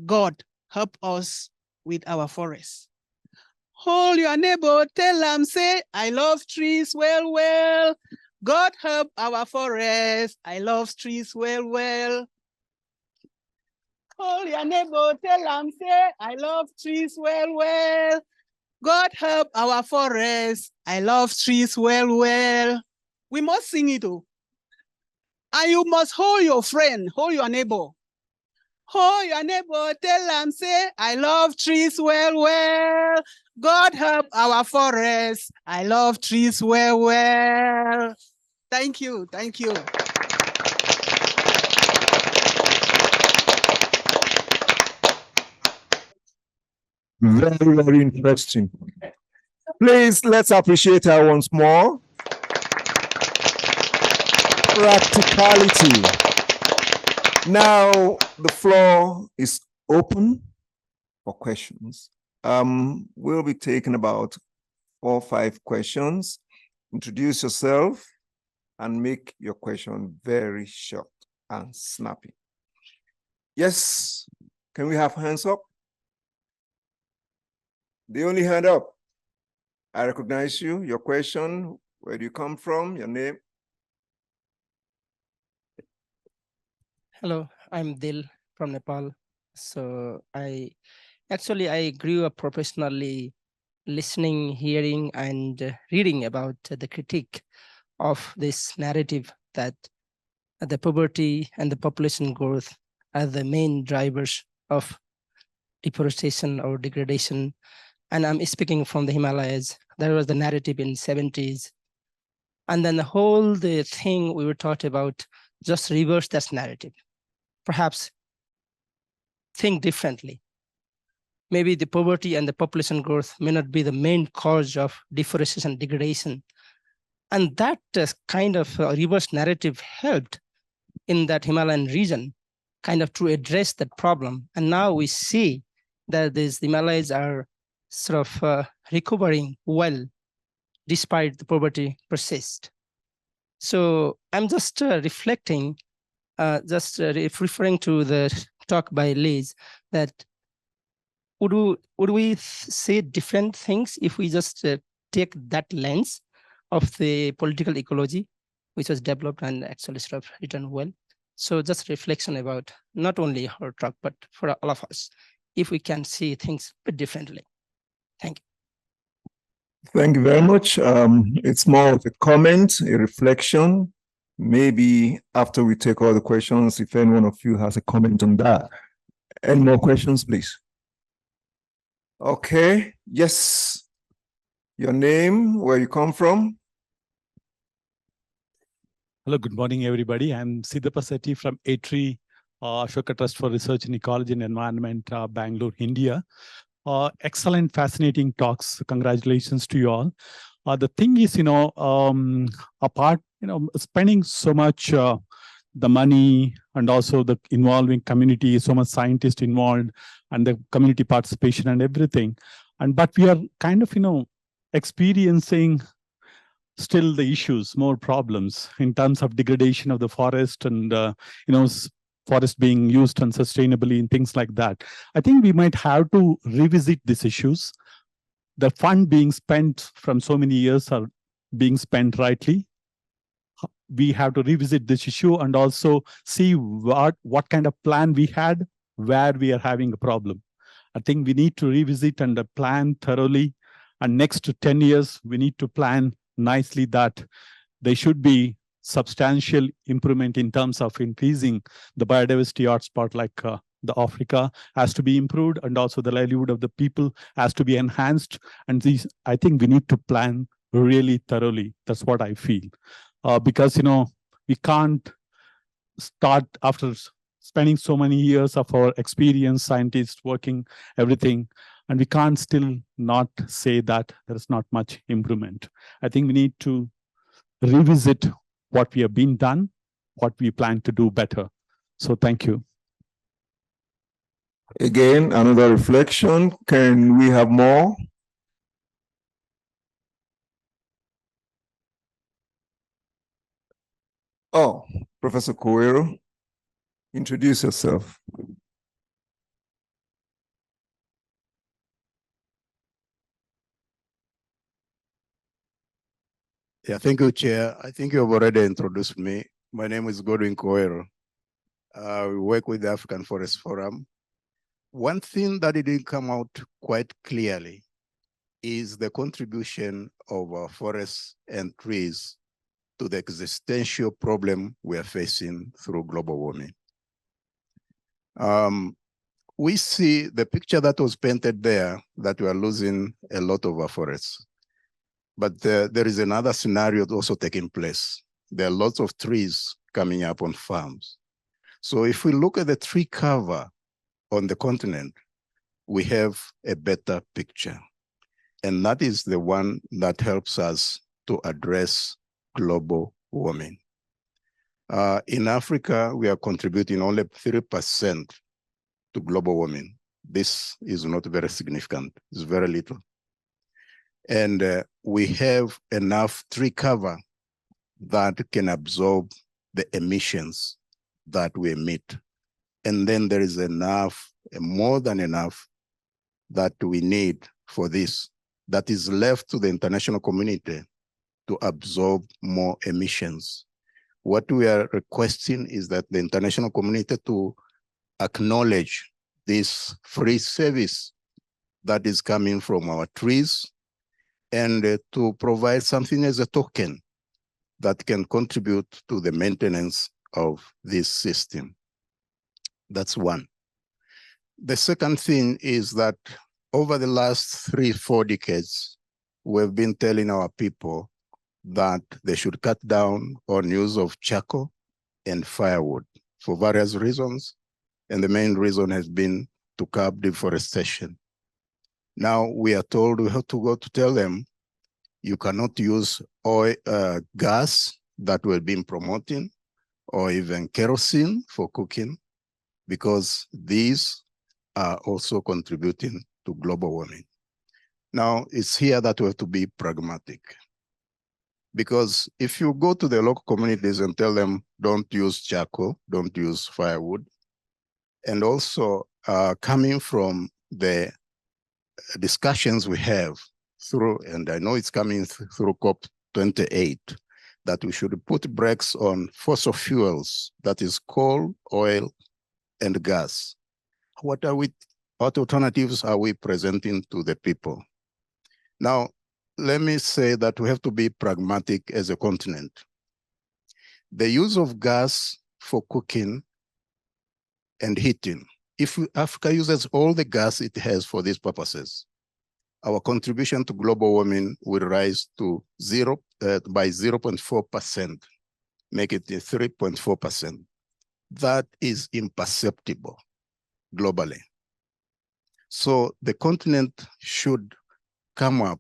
God help us with our forests. Hold your neighbor, tell them, say, I love trees well. God help our forest. I love trees well. Hold your neighbor, tell them, say, I love trees well. God help our forest. I love trees well. We must sing it, oh. And you must hold your friend, hold your neighbor. Hold your neighbor, tell them, say, I love trees well. God help our forest. I love trees well. Thank you. Very interesting. Please, let's appreciate her once more. Practicality. Now, the floor is open for questions. We'll be taking about 4 or 5 questions. Introduce yourself and make your question very short and snappy. Yes, can we have hands up? The only hand up. I recognize you, your question, where do you come from, your name? Hello, I'm Dil from Nepal. So I grew up professionally listening, hearing, and reading about the critique of this narrative that the poverty and the population growth are the main drivers of deforestation or degradation. And I'm speaking from the Himalayas. That was the narrative in 70s. And then the thing we were taught about, just reverse that narrative. Perhaps think differently. Maybe the poverty and the population growth may not be the main cause of deforestation and degradation. And that kind of reverse narrative helped in that Himalayan region kind of to address that problem. And now we see that the Himalayas are sort of recovering well, despite the poverty persist. So I'm just reflecting, referring to the talk by Liz, that would we say different things if we just take that lens of the political ecology, which was developed and actually sort of written well? So just reflection about not only her talk, but for all of us, if we can see things a bit differently. Thank you. Thank you very much. It's more of a comment, a reflection. Maybe after we take all the questions, if any one of you has a comment on that. Any more questions, please? Okay, yes. Your name, where you come from? Hello, good morning, everybody. I'm Siddhapa Sethi from A3 Ashoka Trust for Research in Ecology and Environment, Bangalore, India. Excellent, fascinating talks. Congratulations to you all. The thing is, apart, spending so much the money and also the involving community, so much scientists involved and the community participation and everything. But we are kind of, experiencing still the issues, more problems in terms of degradation of the forest and, forest being used unsustainably and things like that. I think we might have to revisit these issues. The fund being spent from so many years are being spent rightly. We have to revisit this issue and also see what kind of plan we had, where we are having a problem. I think we need to revisit and plan thoroughly. And next 10 years, we need to plan nicely that there should be substantial improvement in terms of increasing the biodiversity hotspot, like the Africa has to be improved, and also the livelihood of the people has to be enhanced. And these, I think we need to plan really thoroughly. That's what I feel. Because, we can't start after spending so many years of our experience, scientists working, everything, and we can't still not say that there is not much improvement. I think we need to revisit what we have been done, what we plan to do better. So thank you. Again, another reflection. Can we have more? Oh, Professor Coelho, introduce yourself. Yeah, thank you, Chair. I think you have already introduced me. My name is Godwin Coelho. We work with the African Forest Forum. One thing that didn't come out quite clearly is the contribution of forests and trees to the existential problem we are facing through global warming. We see the picture that was painted there, that we are losing a lot of our forests. But there is another scenario also taking place. There are lots of trees coming up on farms. So if we look at the tree cover on the continent, we have a better picture. And that is the one that helps us to address global warming. In Africa, we are contributing only 3% to global warming. This is not very significant, it's very little. And we have enough tree cover that can absorb the emissions that we emit. And then there is enough, more than enough, that we need for this, that is left to the international community to absorb more emissions. What we are requesting is that the international community to acknowledge this free service that is coming from our trees, and to provide something as a token that can contribute to the maintenance of this system. That's one. The second thing is that over the last 3-4 decades, we've been telling our people that they should cut down on use of charcoal and firewood for various reasons. And the main reason has been to curb deforestation. Now we are told we have to go to tell them, you cannot use oil, gas that we've been promoting, or even kerosene for cooking, because these are also contributing to global warming. Now, it's here that we have to be pragmatic. Because if you go to the local communities and tell them, don't use charcoal, don't use firewood, and also coming from the discussions we have through, and I know it's coming through COP28, that we should put brakes on fossil fuels, that is coal, oil, and gas. What alternatives are we presenting to the people? Now, let me say that we have to be pragmatic as a continent. The use of gas for cooking and heating, if Africa uses all the gas it has for these purposes, our contribution to global warming will rise to by 0.4%, make it 3.4%. That is imperceptible globally. So the continent should come up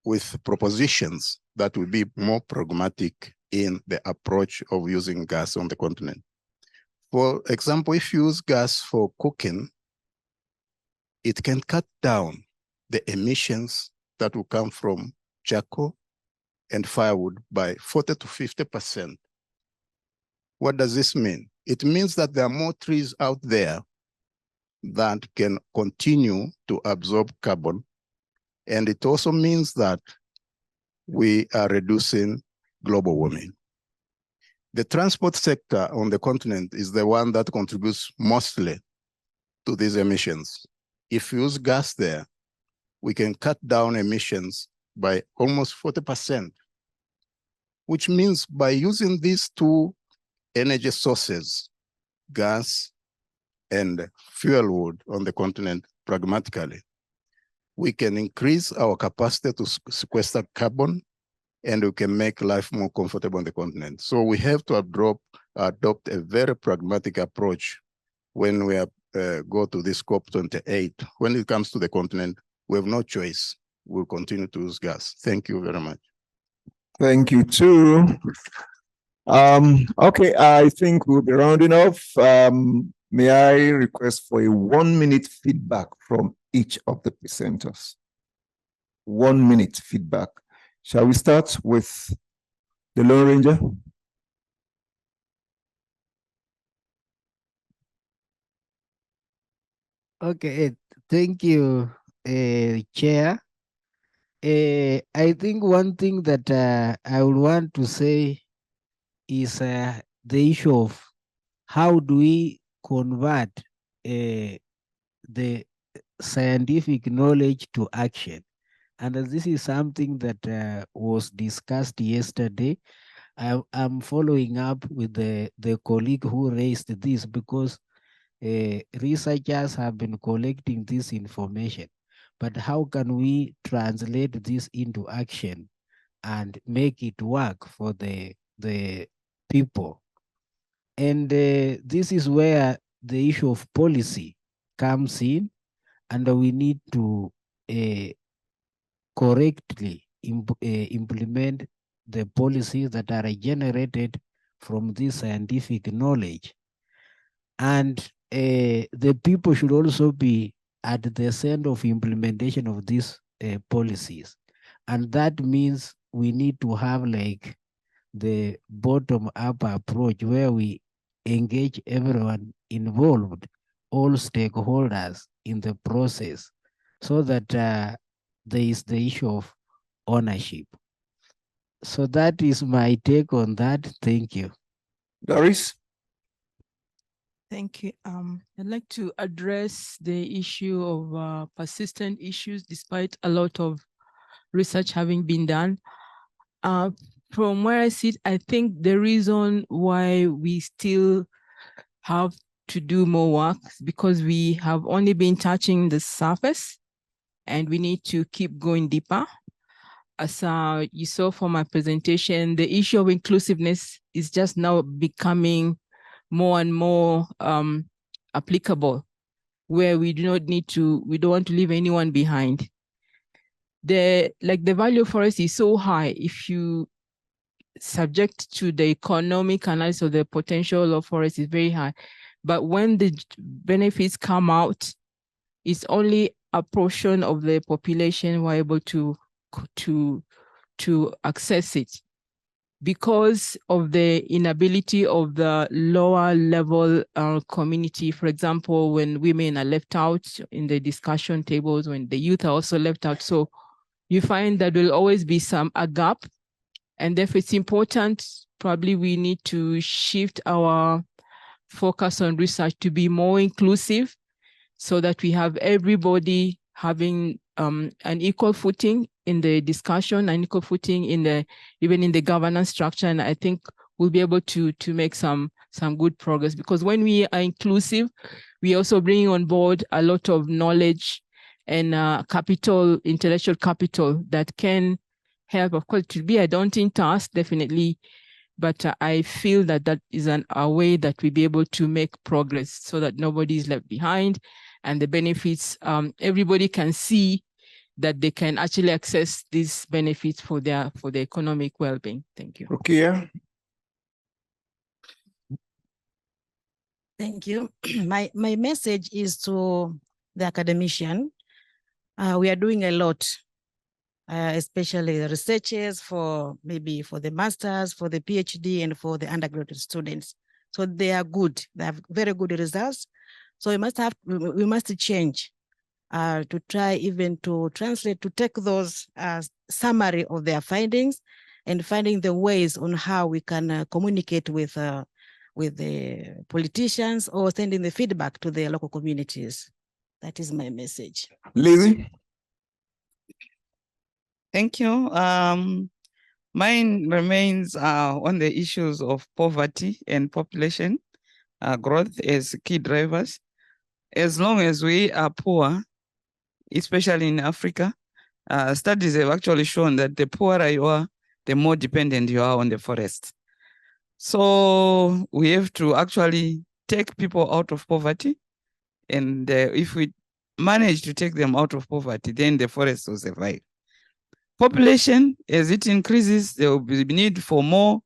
with propositions that will be more pragmatic in the approach of using gas on the continent. For example, if you use gas for cooking, it can cut down the emissions that will come from charcoal and firewood by 40 to 50%. What does this mean? It means that there are more trees out there that can continue to absorb carbon. And it also means that we are reducing global warming. The transport sector on the continent is the one that contributes mostly to these emissions. If we use gas there, we can cut down emissions by almost 40%, which means by using these two energy sources, gas and fuel wood on the continent pragmatically, we can increase our capacity to sequester carbon, and we can make life more comfortable on the continent. So we have to adopt a very pragmatic approach when we go to this COP28. When it comes to the continent, we have no choice. We'll continue to use gas. Thank you very much. Thank you too. Okay, I think we'll be rounding off. May I request for a 1-minute feedback from each of the presenters? 1 minute feedback. Shall we start with the Lone Ranger? Okay, thank you, Chair. I think one thing that I would want to say is the issue of how do we convert the scientific knowledge to action. And this is something that was discussed yesterday. I'm following up with the colleague who raised this because researchers have been collecting this information, but how can we translate this into action and make it work for the people? And this is where the issue of policy comes in, and we need to correctly implement the policies that are generated from this scientific knowledge. And the people should also be at the center of implementation of these policies. And that means we need to have like the bottom-up approach where we engage everyone involved, all stakeholders in the process, so that there is the issue of ownership. So that is my take on that. Thank you. Doris? Thank you. I'd like to address the issue of persistent issues despite a lot of research having been done. From where I sit, I think the reason why we still have to do more work is because we have only been touching the surface and we need to keep going deeper. As you saw from my presentation, the issue of inclusiveness is just now becoming more and more applicable, where we don't want to leave anyone behind. The value of forest is so high if you subject to the economic analysis of the potential of forest is very high. But when the benefits come out, it's only a portion of the population who are able to access it. because of the inability of the lower level community. For example, when women are left out in the discussion tables, when the youth are also left out. So you find that there will always be a gap. And therefore it's important, probably we need to shift our focus on research to be more inclusive so that we have everybody having an equal footing in the discussion, an equal footing even in the governance structure. And I think we'll be able to make some good progress, because when we are inclusive, we also bring on board a lot of knowledge and intellectual capital that can help. Of course, it will be a daunting task, definitely, but I feel that is a way that we'll be able to make progress so that nobody is left behind, and the benefits, everybody can see that they can actually access these benefits for the economic well-being. Thank you. Rukia. Thank you. My message is to the academician. We are doing a lot, especially the researchers for the masters, for the PhD, and for the undergraduate students. So they are good. They have very good results. So we must change to try even to translate, to take those summary of their findings and finding the ways on how we can communicate with the politicians or sending the feedback to the local communities. That is my message. Lizzie. Thank you. Mine remains on the issues of poverty and population growth as key drivers. As long as we are poor, especially in Africa, studies have actually shown that the poorer you are, the more dependent you are on the forest. So we have to actually take people out of poverty. And if we manage to take them out of poverty, then the forest will survive. Population, as it increases, there will be need for more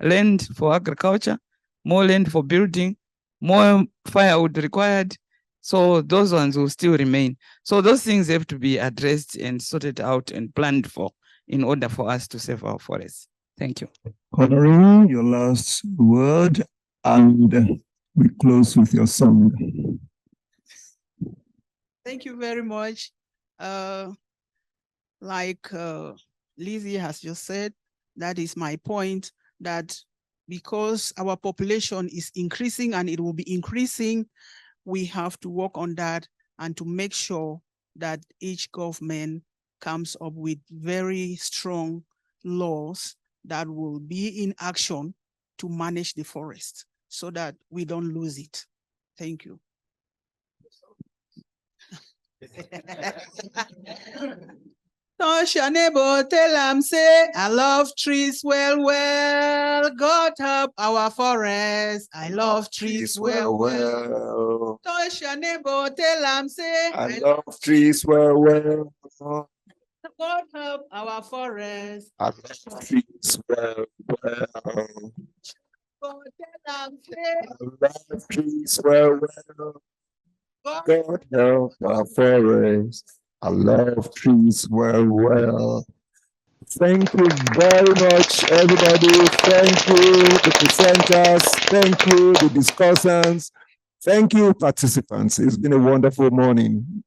land for agriculture, more land for building, more firewood required. So those ones will still remain. So those things have to be addressed and sorted out and planned for in order for us to save our forests. Thank you. Honorine, your last word, and we close with your song. Thank you very much. Like Lizzie has just said, that is my point, that because our population is increasing and it will be increasing, we have to work on that and to make sure that each government comes up with very strong laws that will be in action to manage the forest so that we don't lose it. Thank you. Touch your neighbor, tell them, say, I love trees well, well. God help our forest. I love trees well, well. Touch your neighbor, tell them, say, I love trees well, well. God help our forest. I love trees well, well. God tell them, say, I love trees well, well. God help our forest. I love trees well, well. Thank you very much, everybody. Thank you, the presenters. Thank you, the discussants. Thank you, participants. It's been a wonderful morning.